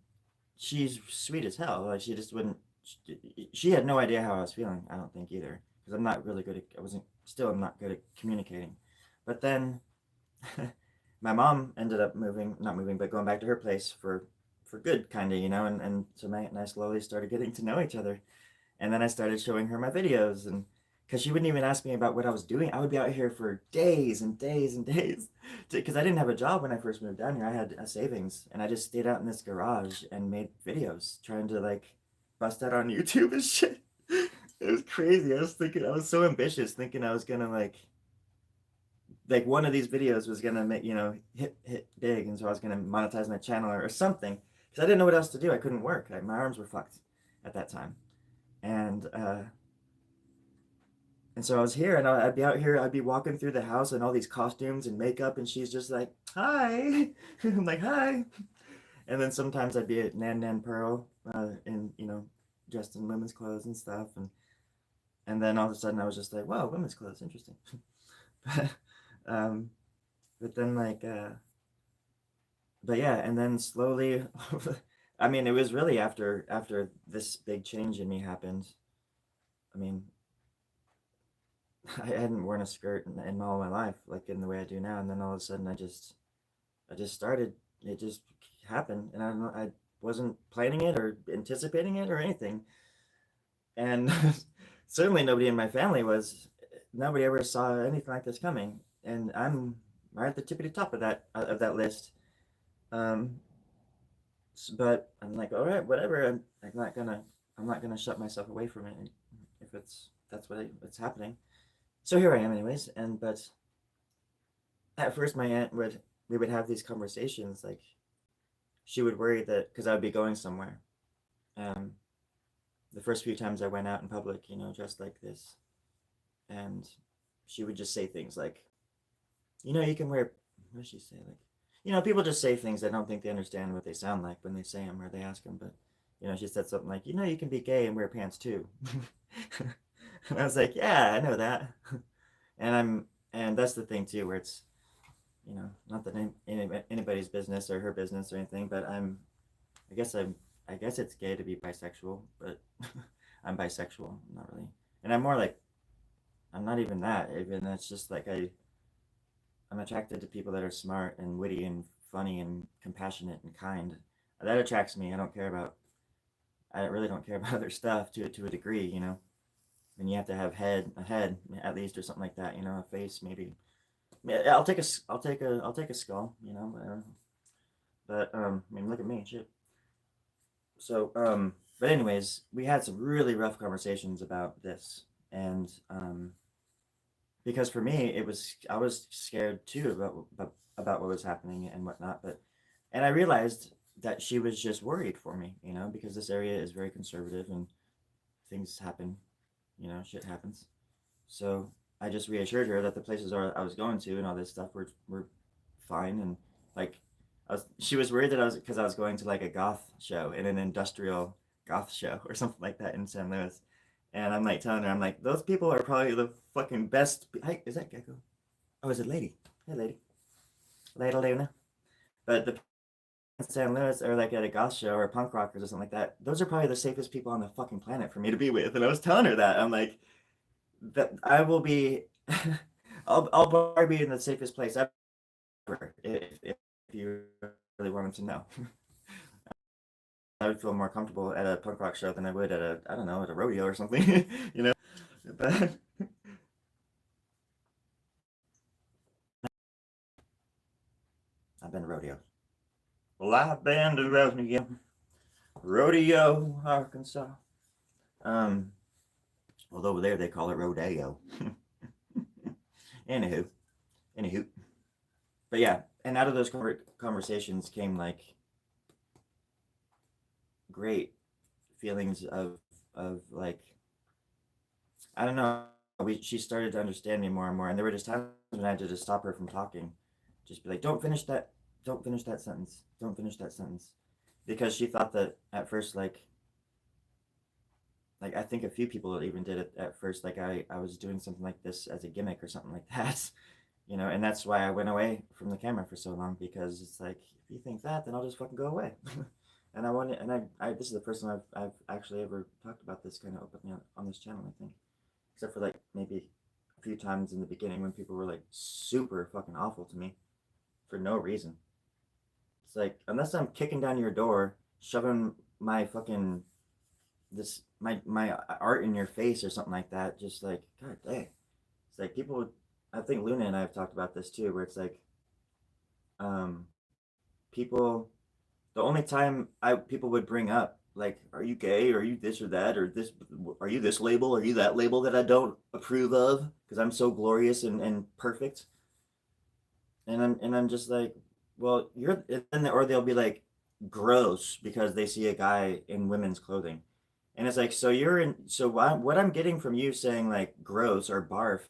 She's sweet as hell. Like she just wouldn't. She had no idea how I was feeling. I don't think either, because I'm not really good at. I wasn't still. I'm not good at communicating, but then my mom ended up not moving, but going back to her place for good, kind of, and so my aunt and I slowly started getting to know each other, and then I started showing her my videos, and because she wouldn't even ask me about what I was doing, I would be out here for days and days and days, because I didn't have a job when I first moved down here. I had a savings, and I just stayed out in this garage and made videos, trying to like bust out on YouTube and shit. It was crazy. I was so ambitious, thinking I was gonna like one of these videos was gonna make hit big, and so I was gonna monetize my channel or something because I didn't know what else to do. I couldn't work. My arms were fucked at that time, and so I was here, and I'd be out here. I'd be walking through the house in all these costumes and makeup, and she's just like, "Hi," I'm like, "Hi," and then sometimes I'd be at Nan Nan Pearl, in dressed in women's clothes and stuff, and then all of a sudden I was just like, "Wow, women's clothes, interesting." um, but then but yeah, and then slowly, I mean, it was really after this big change in me happened. I mean, I hadn't worn a skirt in all my life, like in the way I do now, and then all of a sudden I just started. It just happened, and I don't know, I wasn't planning it or anticipating it or anything, and certainly nobody in my family was. nobody ever saw anything like this coming, and I'm right at the tippity top of that list. Um, but I'm like, all right, whatever. I'm not gonna shut myself away from it if that's what's happening. So here I am, anyways. And but at first, my aunt would we would have these conversations. Like she would worry that because I would be going somewhere. Um, the first few times I went out in public, dressed like this, and she would just say things like, you can wear. What does she say? Like, people just say things. I don't think they understand what they sound like when they say them or they ask them. But she said something like, you can be gay and wear pants too. And I was like, yeah, I know that. And and that's the thing too, where it's not that anybody's business or her business or anything, but I guess I guess it's gay to be bisexual, but I'm bisexual, not really. And I'm more like I'm not even that. Even it's just like I'm attracted to people that are smart and witty and funny and compassionate and kind. That attracts me. I really don't care about other stuff to a degree, And you have to have a head at least or something like that, a face maybe. Yeah, I'll take a skull, but I mean, look at me, shit. So but anyways, we had some really rough conversations about this, and because for me, I was scared too about what was happening and whatnot, but and I realized that she was just worried for me, because this area is very conservative and things happen, shit happens. So I just reassured her that the places I was going to and all this stuff were fine, and like she was worried that because I was going to like a goth show in an industrial goth show or something like that in San Luis, and I'm like telling her, I'm like, those people are probably the fucking best. Hey, is that Gecko? Oh, is it Lady? Hey, Lady. Lady Luna. But the in San Luis or like at a goth show or punk rockers or something like that, those are probably the safest people on the fucking planet for me to be with. And I was telling her that. I'm like, that I will be, I'll probably be in the safest place ever if you really wanted to know. I would feel more comfortable at a punk rock show than I would at I don't know, at a rodeo or something, you know? But I've been to rodeo. Live band of rodeo, rodeo, Arkansas. Um, well, over there they call it rodeo. Anywho, anywho, but yeah, and out of those conversations came like great feelings of like I don't know. She started to understand me more and more, and there were just times when I had to just stop her from talking, just be like, don't finish that sentence, don't finish that sentence, because she thought that at first, like I think a few people even did it at first, like I was doing something like this as a gimmick or something like that, and that's why I went away from the camera for so long because it's like if you think that, then I'll just fucking go away. And I wanted, and this is the first time I've actually ever talked about this kind of openly on this channel, I think, except for like maybe a few times in the beginning when people were like super fucking awful to me for no reason. It's like unless I'm kicking down your door, shoving my fucking my art in your face or something like that, just like god dang. It's like people. I think Luna and I have talked about this too, where it's like um, people. The only time I people would bring up like, are you gay? Are you this or that? Or this? Are you this label? Are you that label that I don't approve of? Because I'm so glorious and perfect. And I'm just like, well, you're. Or they'll be like, gross because they see a guy in women's clothing, and it's like, so you're in. So what I'm getting from you saying like gross or barf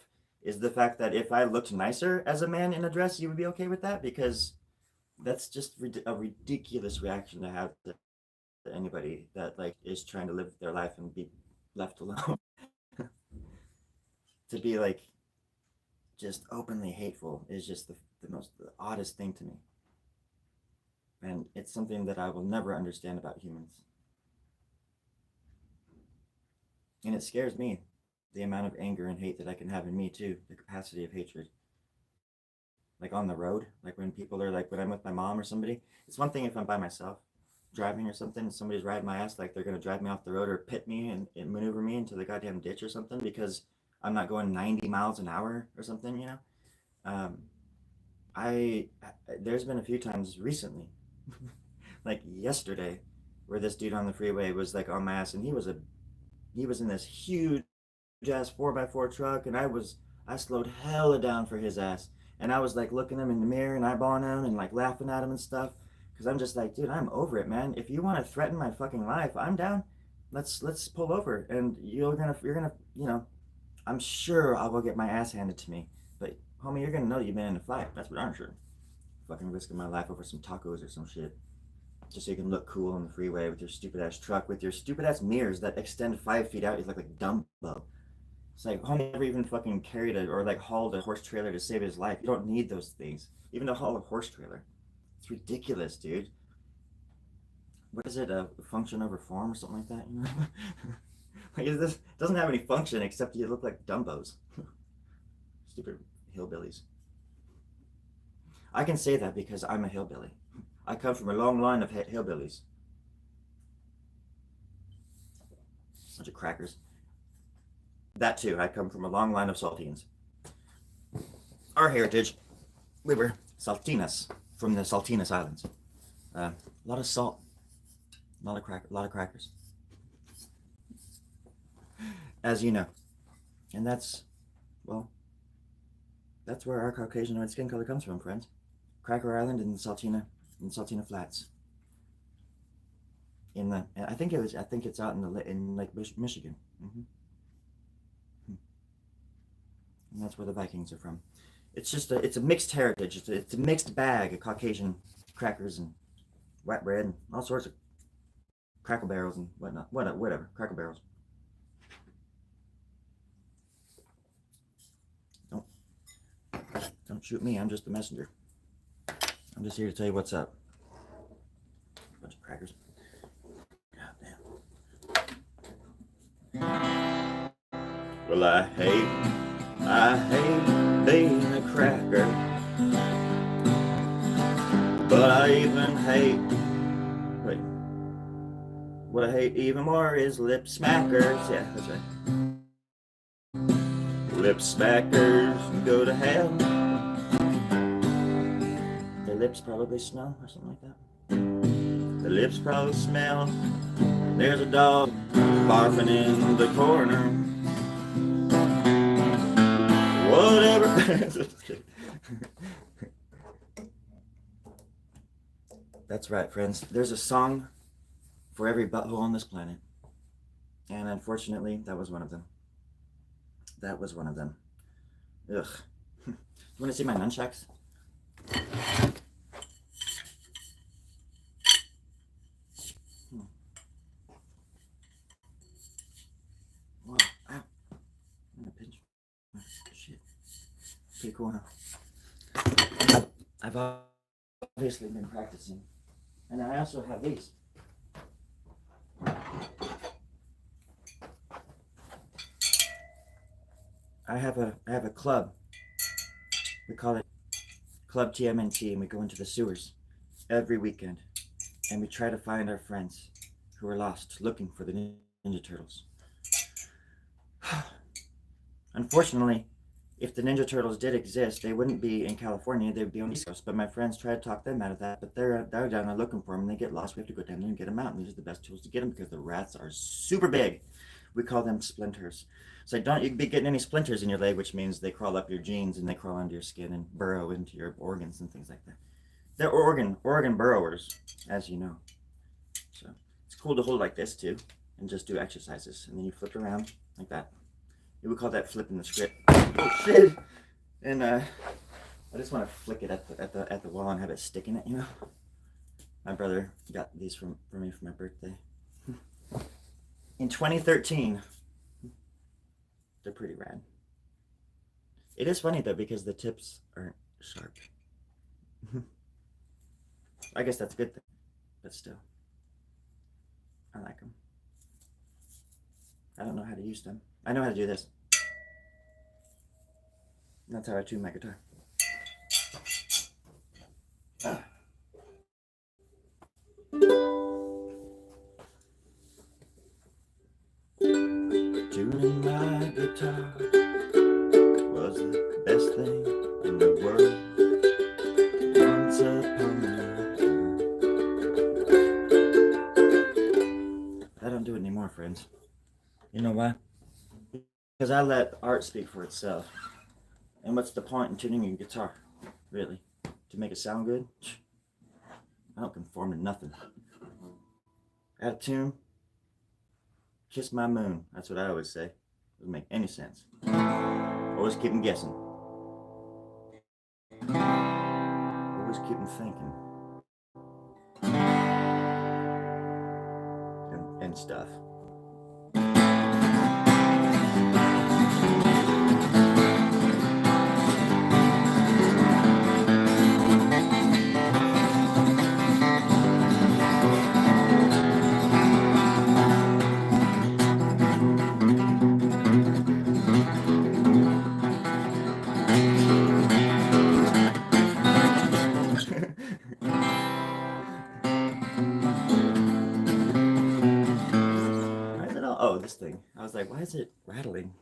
is the fact that if I looked nicer as a man in a dress, you would be okay with that because that's just a ridiculous reaction to have to anybody that like is trying to live their life and be left alone. To be like just openly hateful is just the oddest thing to me, and it's something that I will never understand about humans, and it scares me the amount of anger and hate that I can have in me too, the capacity of hatred. Like on the road, like when people are like when I'm with my mom or somebody, it's one thing if I'm by myself driving or something, and somebody's riding my ass like they're gonna drive me off the road or pit me and maneuver me into the goddamn ditch or something because I'm not going 90 miles an hour or something, you know. Um, I there's been a few times recently, like yesterday, where this dude on the freeway was like on my ass, and he was in this huge ass 4x4 truck, and I slowed hella down for his ass, and I was like looking him in the mirror and eyeballing him and like laughing at him and stuff, because I'm just like, dude, I'm over it, man. If you want to threaten my fucking life, I'm down. Let's pull over, and you're gonna you know, I'm sure I will get my ass handed to me, but homie, you're gonna know that you've been in a fight. That's what I'm sure. Fucking risking my life over some tacos or some shit. Just so you can look cool on the freeway with your stupid ass truck, with your stupid ass mirrors that extend 5 feet out. You look like Dumbo. It's like homie never even fucking carried it or like hauled a horse trailer to save his life. You don't need those things. Even to haul a horse trailer. It's ridiculous, dude. What is it? A function over form or something like that? You know? Like this doesn't have any function except you look like Dumbos. Stupid hillbillies. I can say that because I'm a hillbilly. I come from a long line of hillbillies. Bunch of crackers. That too. I come from a long line of saltines. Our heritage, we were saltinas from the Saltinas Islands. A lot of salt, a lot of crackers, as you know, and well, that's where our Caucasian red skin color comes from, friends. Cracker Island and Saltina Flats. I think it's out in Lake Michigan. Mm-hmm. And that's where the Vikings are from. It's a mixed heritage. It's a mixed bag of Caucasian crackers and white bread and all sorts of crackle barrels and whatnot. Whatever. Crackle barrels. Don't don't shoot me. I'm just the messenger. I'm just here to tell you what's up. Bunch of crackers. God damn. Well, I hate being a cracker, but I even hate, wait, what I hate even more is lip smackers. Yeah, that's right. Lip smackers go to hell. Their lips probably smell or something like that. Their lips probably smell. There's a dog barfing in the corner. Whatever. That's right, friends. There's a song for every butthole on this planet. And unfortunately, that was one of them. That was one of them. Ugh. You want to see my nunchucks? Whoa. Ow. I'm gonna pinch. Shit. Pretty cool, huh? I've obviously been practicing. And I also have these. I have a club. We call it Club TMNT, and we go into the sewers every weekend, and we try to find our friends who are lost, looking for the Ninja Turtles. Unfortunately, if the Ninja Turtles did exist, they wouldn't be in California, they would be on the East Coast. But my friends try to talk them out of that, but they're down there looking for them, and they get lost. We have to go down there and get them out, and these are the best tools to get them because the rats are super big. We call them splinters. So don't you be getting any splinters in your leg, which means they crawl up your jeans and they crawl under your skin and burrow into your organs and things like that. They're organ burrowers, as you know. So it's cool to hold like this too, and just do exercises, and then you flip around like that. We would call that flipping the script. Oh shit! And I just want to flick it at the wall and have it stick in it, you know. My brother got these for me for my birthday in 2013. They're pretty rad. It is funny though because the tips aren't sharp. I guess that's a good thing, but still, I like them. I don't know how to use them. I know how to do this. That's how I tune my guitar. Tuning my guitar. friends. You know why? Because I let art speak for itself. And what's the point in tuning your guitar? Really? To make it sound good? I don't conform to nothing. Out of tune? Kiss my moon. That's what I always say. Doesn't make any sense. Always keep them guessing. Always keep them thinking. And stuff. Why is it all? Oh, this thing. I was like, why is it rattling?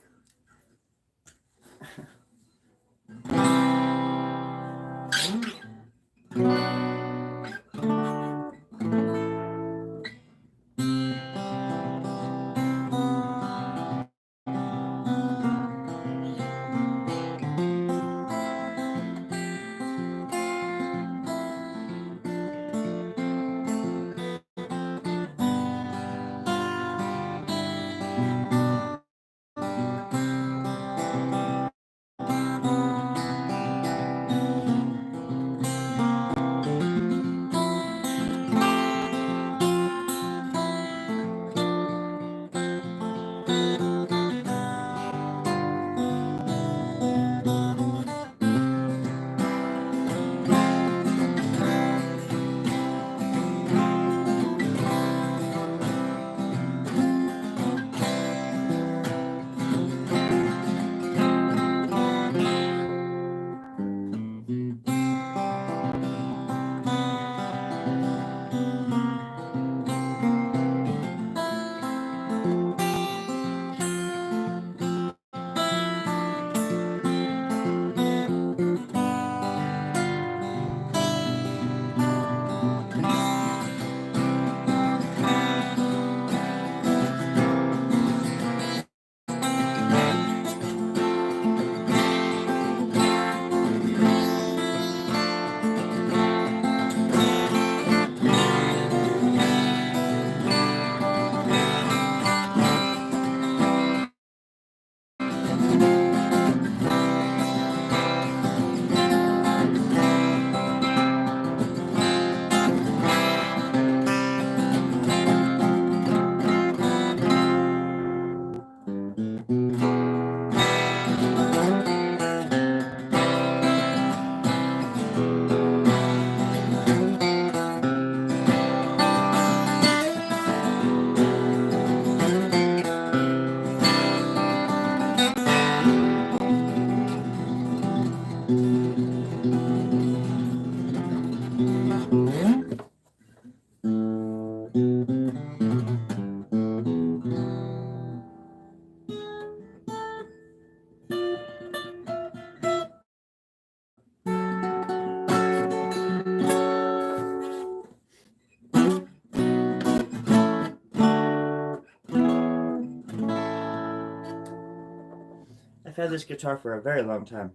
I've had this guitar for a very long time.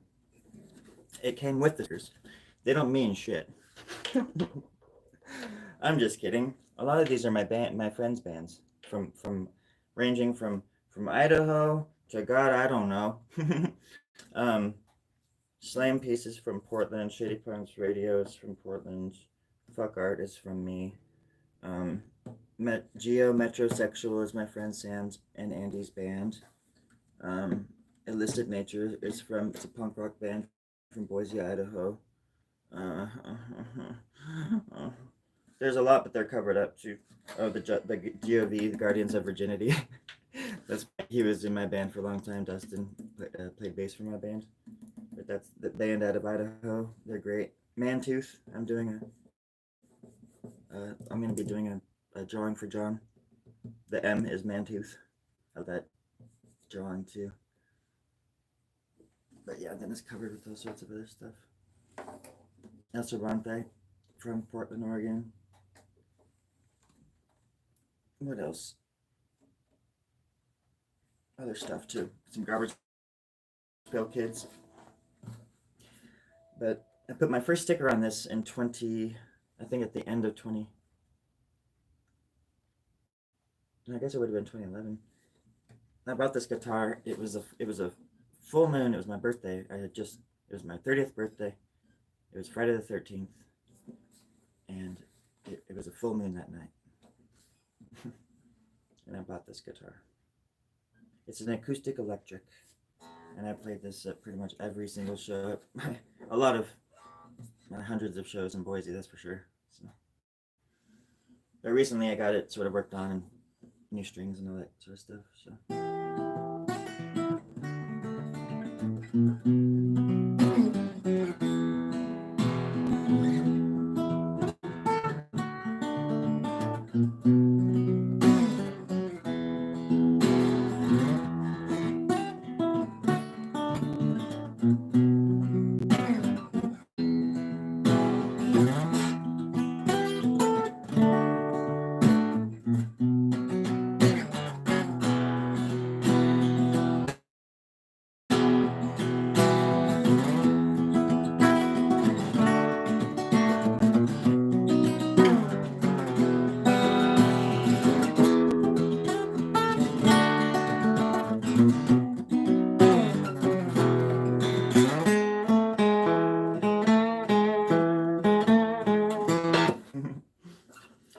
It came with the speakers. They don't mean shit. I'm just kidding. A lot of these are my friends' bands from ranging from Idaho to God I don't know. um, Slam Pieces from Portland, Shady Punks Radios from Portland, Fuck Art is from me. Geo Metrosexual is my friend Sam's and Andy's band. Um, Illicit Nature is from it's a punk rock band from Boise, Idaho. Uh, there's a lot, but they're covered up too. Oh, the GOV, the Guardians of Virginity. He was in my band for a long time. Dustin played bass for my band. But that's the band out of Idaho. They're great. Mantooth. I'm gonna be doing a drawing for John. The M is Mantooth. Of that drawing too. But yeah, then it's covered with all sorts of other stuff. El Cervante from Portland, Oregon. What else? other stuff too. Some Garbage Pail Kids. But I put my first sticker on this in 20, I think at the end of 20. I guess it would have been 2011. I bought this guitar. It was a full moon. It was my birthday. It was my 30th birthday. It was Friday the 13th, and it was a full moon that night. And I bought this guitar. It's an acoustic electric, and I played this at pretty much every single show. A lot of hundreds of shows in Boise, that's for sure. So. But recently, I got it sort of worked on and new strings and all that sort of stuff. So.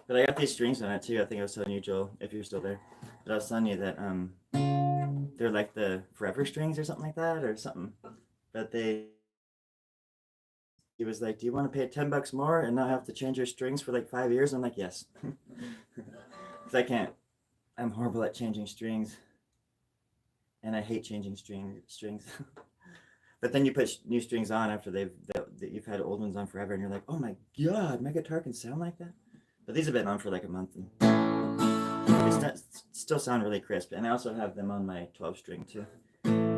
But I got these strings on it too. I think I was telling you, Joel, if you're still there. But I was telling you that they're like the forever strings or something like that, or something. But he was like, "Do you want to pay $10 more and not have to change your strings for like 5 years?" I'm like, "Yes," because I can't. I'm horrible at changing strings, and I hate changing strings. But then you put new strings on after you've had old ones on forever, and you're like, "Oh my god, my guitar can sound like that." But these have been on for like a month, and they still sound really crisp. And I also have them on my 12-string too,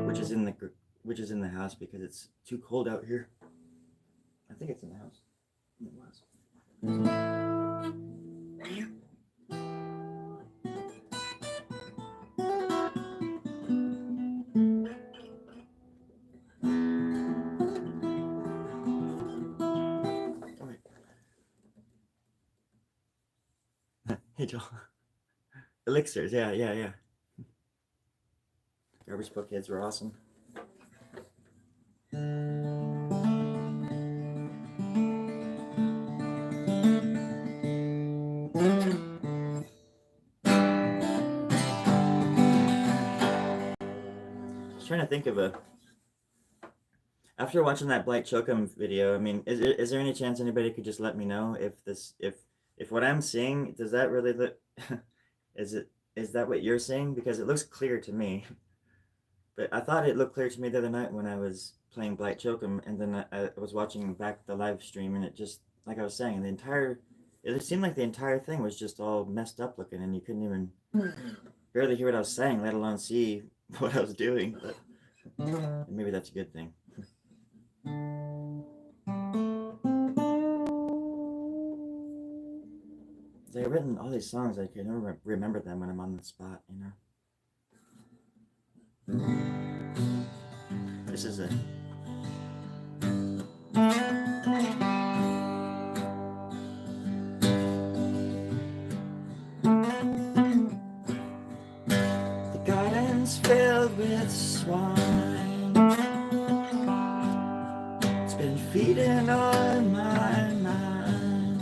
which is in the house because it's too cold out here. I think it's in the house. It was. Hey, Joel. Elixirs, yeah. Garbage Pail Kids were awesome. I was trying to think of after watching that Blight Chokum video, I mean, is there any chance anybody could just let me know if what I'm seeing, does that really look, is that what you're seeing? Because it looks clear to me. But I thought it looked clear to me the other night when I was playing Blight Chokum, and then I was watching back the live stream, and it just, like I was saying, it seemed like the entire thing was just all messed up looking, and you couldn't even barely hear what I was saying, let alone see what I was doing. But maybe that's a good thing. I've written all these songs, I can never remember them when I'm on the spot, you know. This is it. The garden's filled with swine. It's been feeding on my mind,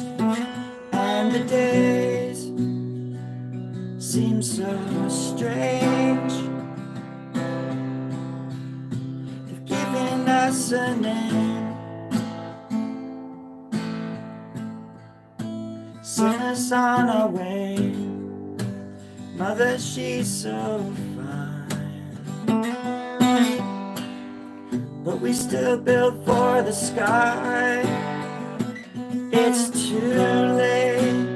and the days seem so strange. They've given us a name, sent us on our way. Mother, she's so fine, but we still build for the sky. It's too late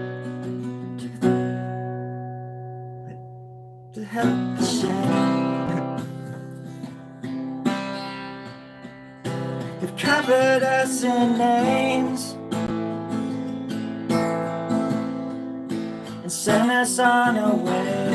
to help the shame. You've covered us in names and sent us on our way.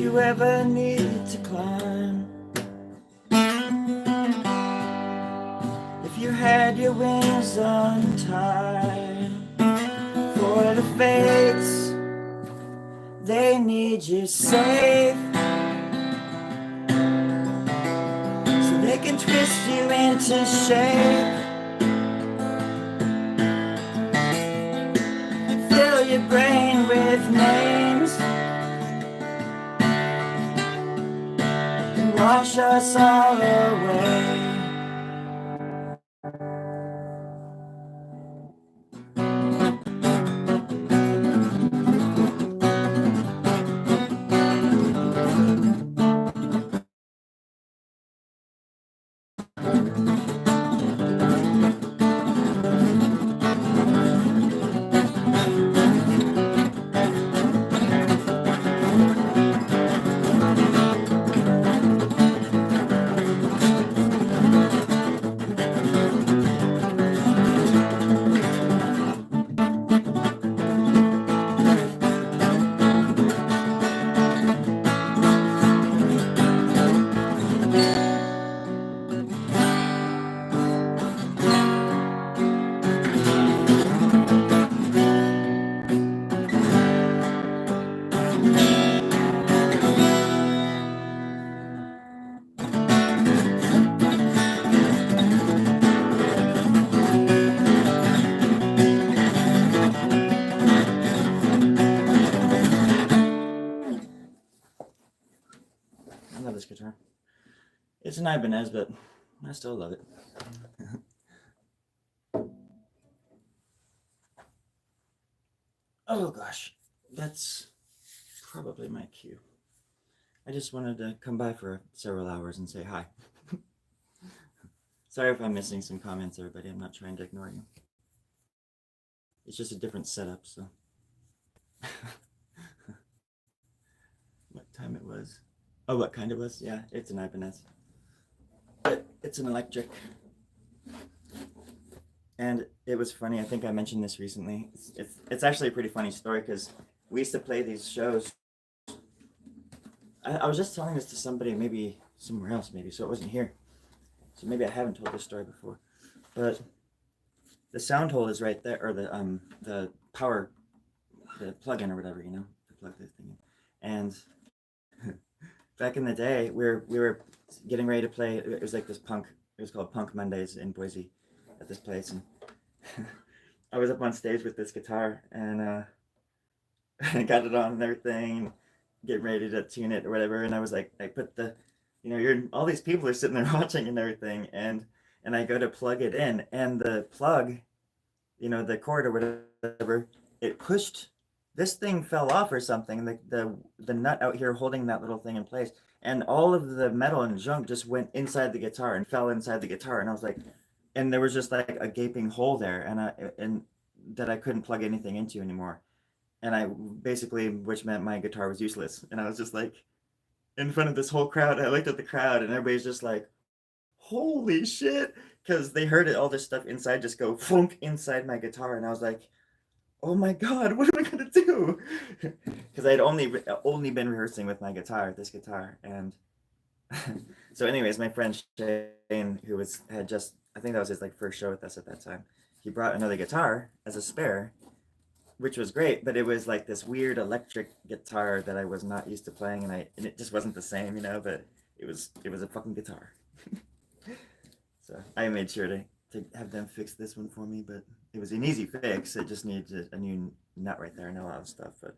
you ever need to climb. If you had your wings untied, for the fates, they need you safe, so they can twist you into shape, fill your brain with names, and wash us all away. I love this guitar. It's an Ibanez, but I still love it. Oh gosh, that's probably my cue. I just wanted to come by for several hours and say hi. Sorry if I'm missing some comments, everybody. I'm not trying to ignore you. It's just a different setup, so. What time it was? Oh, what kind it was? Yeah, it's an Ibanez. But it's an electric. And it was funny. I think I mentioned this recently. It's actually a pretty funny story because we used to play these shows. I was just telling this to somebody, maybe somewhere else, maybe, so it wasn't here. So maybe I haven't told this story before. But the sound hole is right there, or the power, the plug-in or whatever, you know, to plug this thing in. And back in the day, we were getting ready to play. It was like this punk. It was called Punk Mondays in Boise, at this place, and I was up on stage with this guitar, and I got it on and everything, getting ready to tune it or whatever. And I was like, I put the, you know, you're all these people are sitting there watching and everything, and I go to plug it in, and the plug, you know, the cord or whatever, it pushed. This thing fell off or something. The nut out here holding that little thing in place, and all of the metal and junk just went inside the guitar and fell inside the guitar. And I was like, and there was just like a gaping hole there, and that I couldn't plug anything into anymore. And I basically, which meant my guitar was useless. And I was just like, in front of this whole crowd. I looked at the crowd, and everybody's just like, "Holy shit!" Because they heard it, all this stuff inside just go funk inside my guitar, and I was like, "Oh my god, what am I gonna do?" Because I had only been rehearsing with my guitar, this guitar, and so anyways, my friend Shane, who had just, I think that was his like first show with us at that time, he brought another guitar as a spare, which was great, but it was like this weird electric guitar that I was not used to playing, and it just wasn't the same, you know. But it was a fucking guitar. So I made sure to have them fix this one for me, but it was an easy fix. It just needed a new nut right there and a lot of stuff. But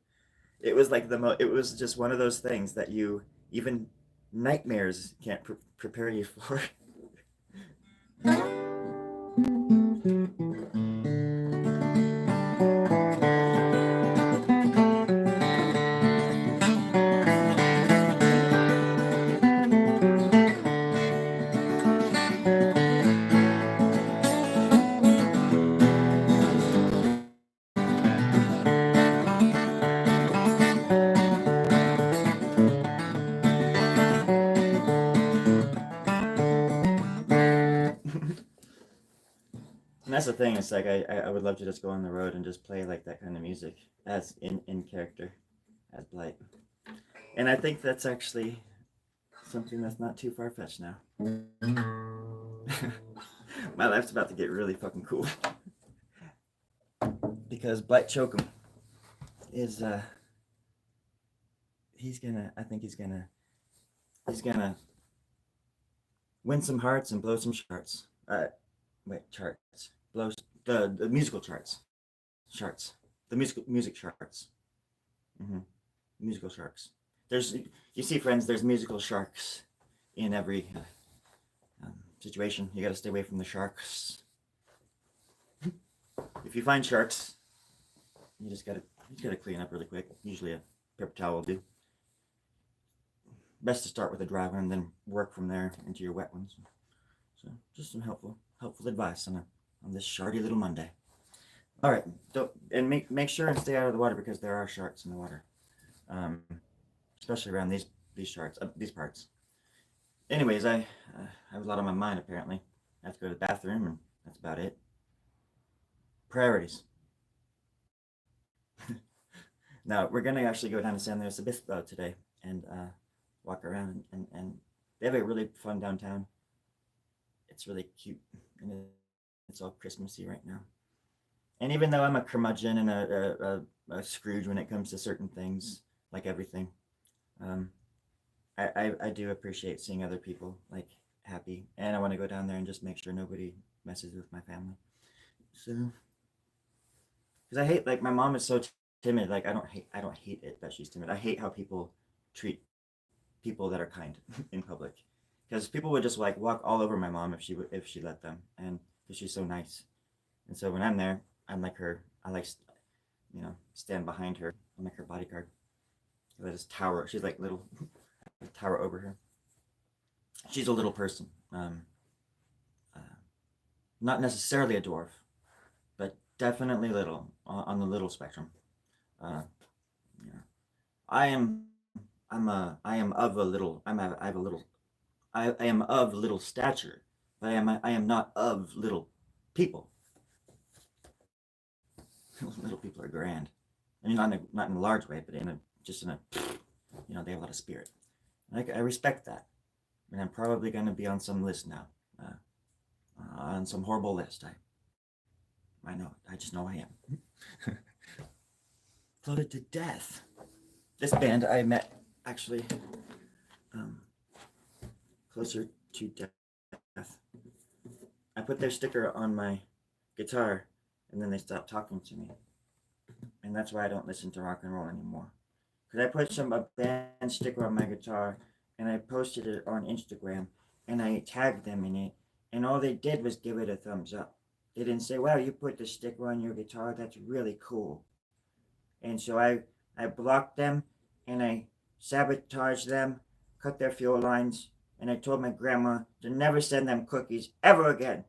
it was like it was just one of those things that you even nightmares can't prepare you for. And that's the thing. It's like I would love to just go on the road and just play like that kind of music as in character, as Blight. And I think that's actually something that's not too far fetched now. My life's about to get really fucking cool because Blight Chokum is he's gonna I think he's gonna win some hearts and blow some charts. Charts. Blows the musical charts, the music charts. Mm-hmm. Musical sharks. There's you see, friends. There's musical sharks in every situation. You got to stay away from the sharks. If you find sharks, you just gotta clean up really quick. Usually a paper towel will do. Best to start with a dry one and then work from there into your wet ones. So just some helpful advice on this shardy little Monday. All right, and make sure and stay out of the water because there are sharks in the water, um, especially around these sharks these parts. Anyways, I have a lot on my mind apparently. I have to go to the bathroom and that's about it. Priorities. Now we're gonna actually go down to San Luis Obispo today and walk around and they have a really fun downtown. It's really cute and it's all Christmassy right now. And even though I'm a curmudgeon and a Scrooge when it comes to certain things, like everything, um, I do appreciate seeing other people like happy, and I want to go down there and just make sure nobody messes with my family. So, because I hate like my mom is so timid. Like I don't hate it that she's timid. I hate how people treat people that are kind in public, because people would just like walk all over my mom if she let them, and because she's so nice. And so when I'm there, I'm like her. I like stand behind her. I'm like her bodyguard. I just tower. She's like little. I tower over her. She's a little person. Uh, Not necessarily a dwarf, but definitely little on the little spectrum. Uh, yeah. I am. I am of a little. I have a little. I am of little stature, but I am not of little people. Little people are grand. I mean, not in a large way, but just in a they have a lot of spirit. I respect that, and I'm probably going to be on some list now, on some horrible list. I know. I just know I am. Floated to death. This band I met actually um, closer to death. I put their sticker on my guitar, and then they stopped talking to me, and that's why I don't listen to rock and roll anymore. Because I put a band sticker on my guitar, and I posted it on Instagram, and I tagged them in it, and all they did was give it a thumbs up. They didn't say, "Wow, you put the sticker on your guitar. That's really cool." And so I blocked them, and I sabotaged them, cut their fuel lines, and I told my grandma to never send them cookies ever again.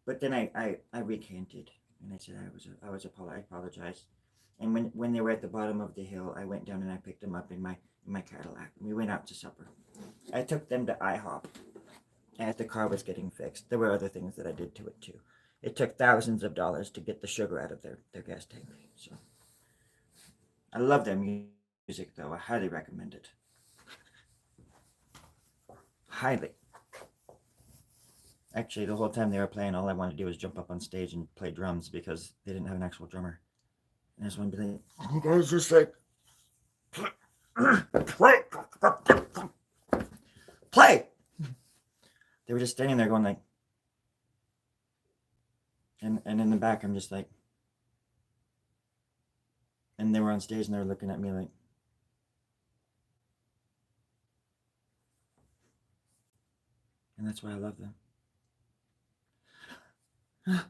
But then I recanted, and I said I apologized. And when they were at the bottom of the hill, I went down and I picked them up in my Cadillac, and we went out to supper. I took them to IHOP as the car was getting fixed. There were other things that I did to it too. It took thousands of dollars to get the sugar out of their gas tank. So I love their music though. I highly recommend it. Highly. Actually, the whole time they were playing, all I wanted to do was jump up on stage and play drums because they didn't have an actual drummer. And I just wanted to be like, you guys just like play, play. They were just standing there going like, and in the back I'm just like, and they were on stage and they were looking at me like, and that's why I love them. I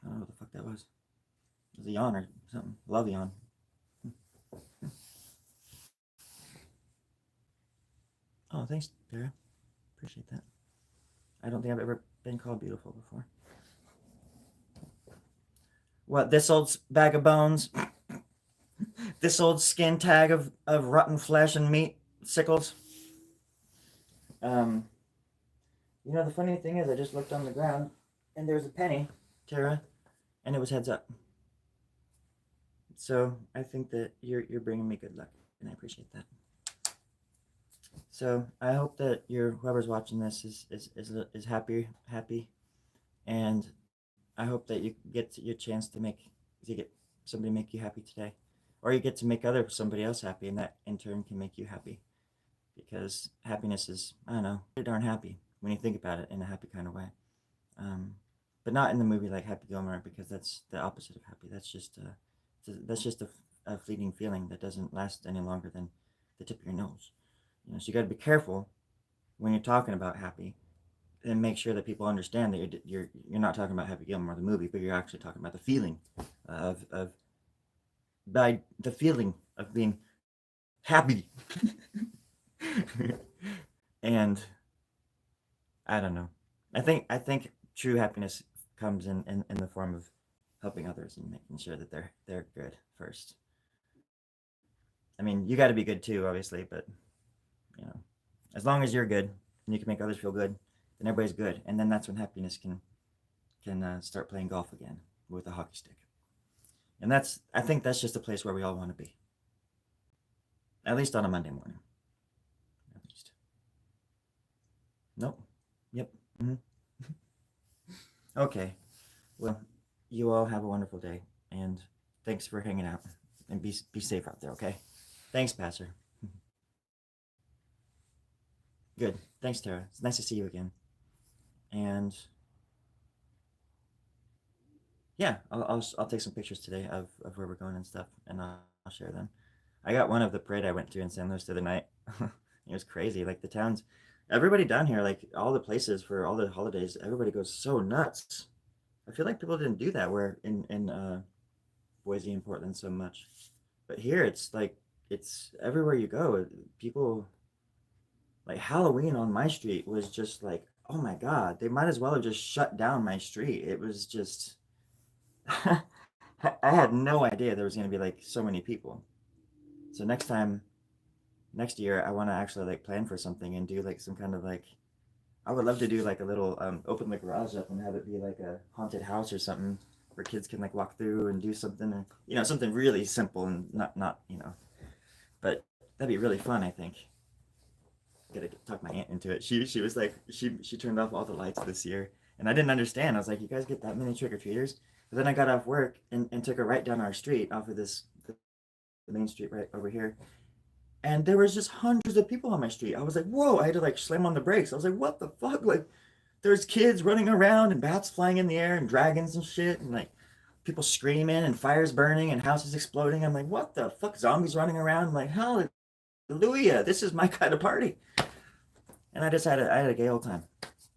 don't know what the fuck that was. It was a yawn or something. Love yawn. Oh, thanks, Tara. Appreciate that. I don't think I've ever been called beautiful before. What, this old bag of bones? This old skin tag of rotten flesh and meat sickles? Um, the funny thing is, I just looked on the ground and there was a penny, Tara, and it was heads up. So I think that you're bringing me good luck, and I appreciate that. So I hope that your whoever's watching this is happy, and I hope that you get your chance to get somebody make you happy today, or you get to make somebody else happy, and that in turn can make you happy. Because happiness is, I don't know, pretty darn happy when you think about it in a happy kind of way. Um, but not in the movie like Happy Gilmore, because that's the opposite of happy. That's just a fleeting feeling that doesn't last any longer than the tip of your nose. So you got to be careful when you're talking about happy, and make sure that people understand that you're not talking about Happy Gilmore the movie, but you're actually talking about the feeling of by the feeling of being happy. And I don't know. I think true happiness comes in the form of helping others and making sure that they're good first. I mean, you got to be good too, obviously, but you know, as long as you're good and you can make others feel good, then everybody's good, and then that's when happiness can start playing golf again with a hockey stick. And I think that's just a place where we all want to be, at least on a Monday morning. At least. Nope. Yep. Okay. Well, you all have a wonderful day, and thanks for hanging out. And be safe out there, okay? Thanks, Pastor. Good. Thanks, Tara. It's nice to see you again. And yeah, I'll take some pictures today of where we're going and stuff, and I'll share them. I got one of the parade I went to in San Luis the other night. It was crazy. Like the towns, everybody down here, like all the places for all the holidays, everybody goes so nuts. I feel like people didn't do that where in Boise and Portland so much, but here it's everywhere you go. People like Halloween on my street was just like, oh my god, they might as well have just shut down my street. It was just I had no idea there was going to be like so many people. So next year, I want to actually like plan for something and do like some kind of like, I would love to do like a little open the garage up and have it be like a haunted house or something where kids can like walk through and do something, or something really simple and not. But that'd be really fun, I think. Gotta talk my aunt into it. She was like she turned off all the lights this year, and I didn't understand. I was like, you guys get that many trick or treaters? But then I got off work and took her right down our street off of the main street right over here, and there was just hundreds of people on my street. I was like, whoa! I had to like slam on the brakes. I was like, what the fuck? Like, there's kids running around and bats flying in the air and dragons and shit, and like people screaming and fires burning and houses exploding. I'm like, what the fuck? Zombies running around. I'm like, hallelujah! This is my kind of party. And I had a gay old time.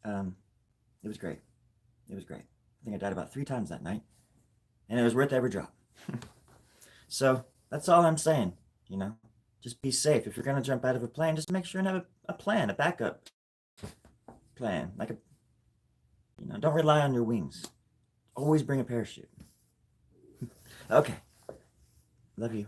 Um, it was great. It was great. I think I died about 3 times that night, and it was worth every drop. So that's all I'm saying. Just be safe. If you're gonna jump out of a plane, just make sure and have a plan, a backup plan. Don't rely on your wings. Always bring a parachute. Okay. Love you.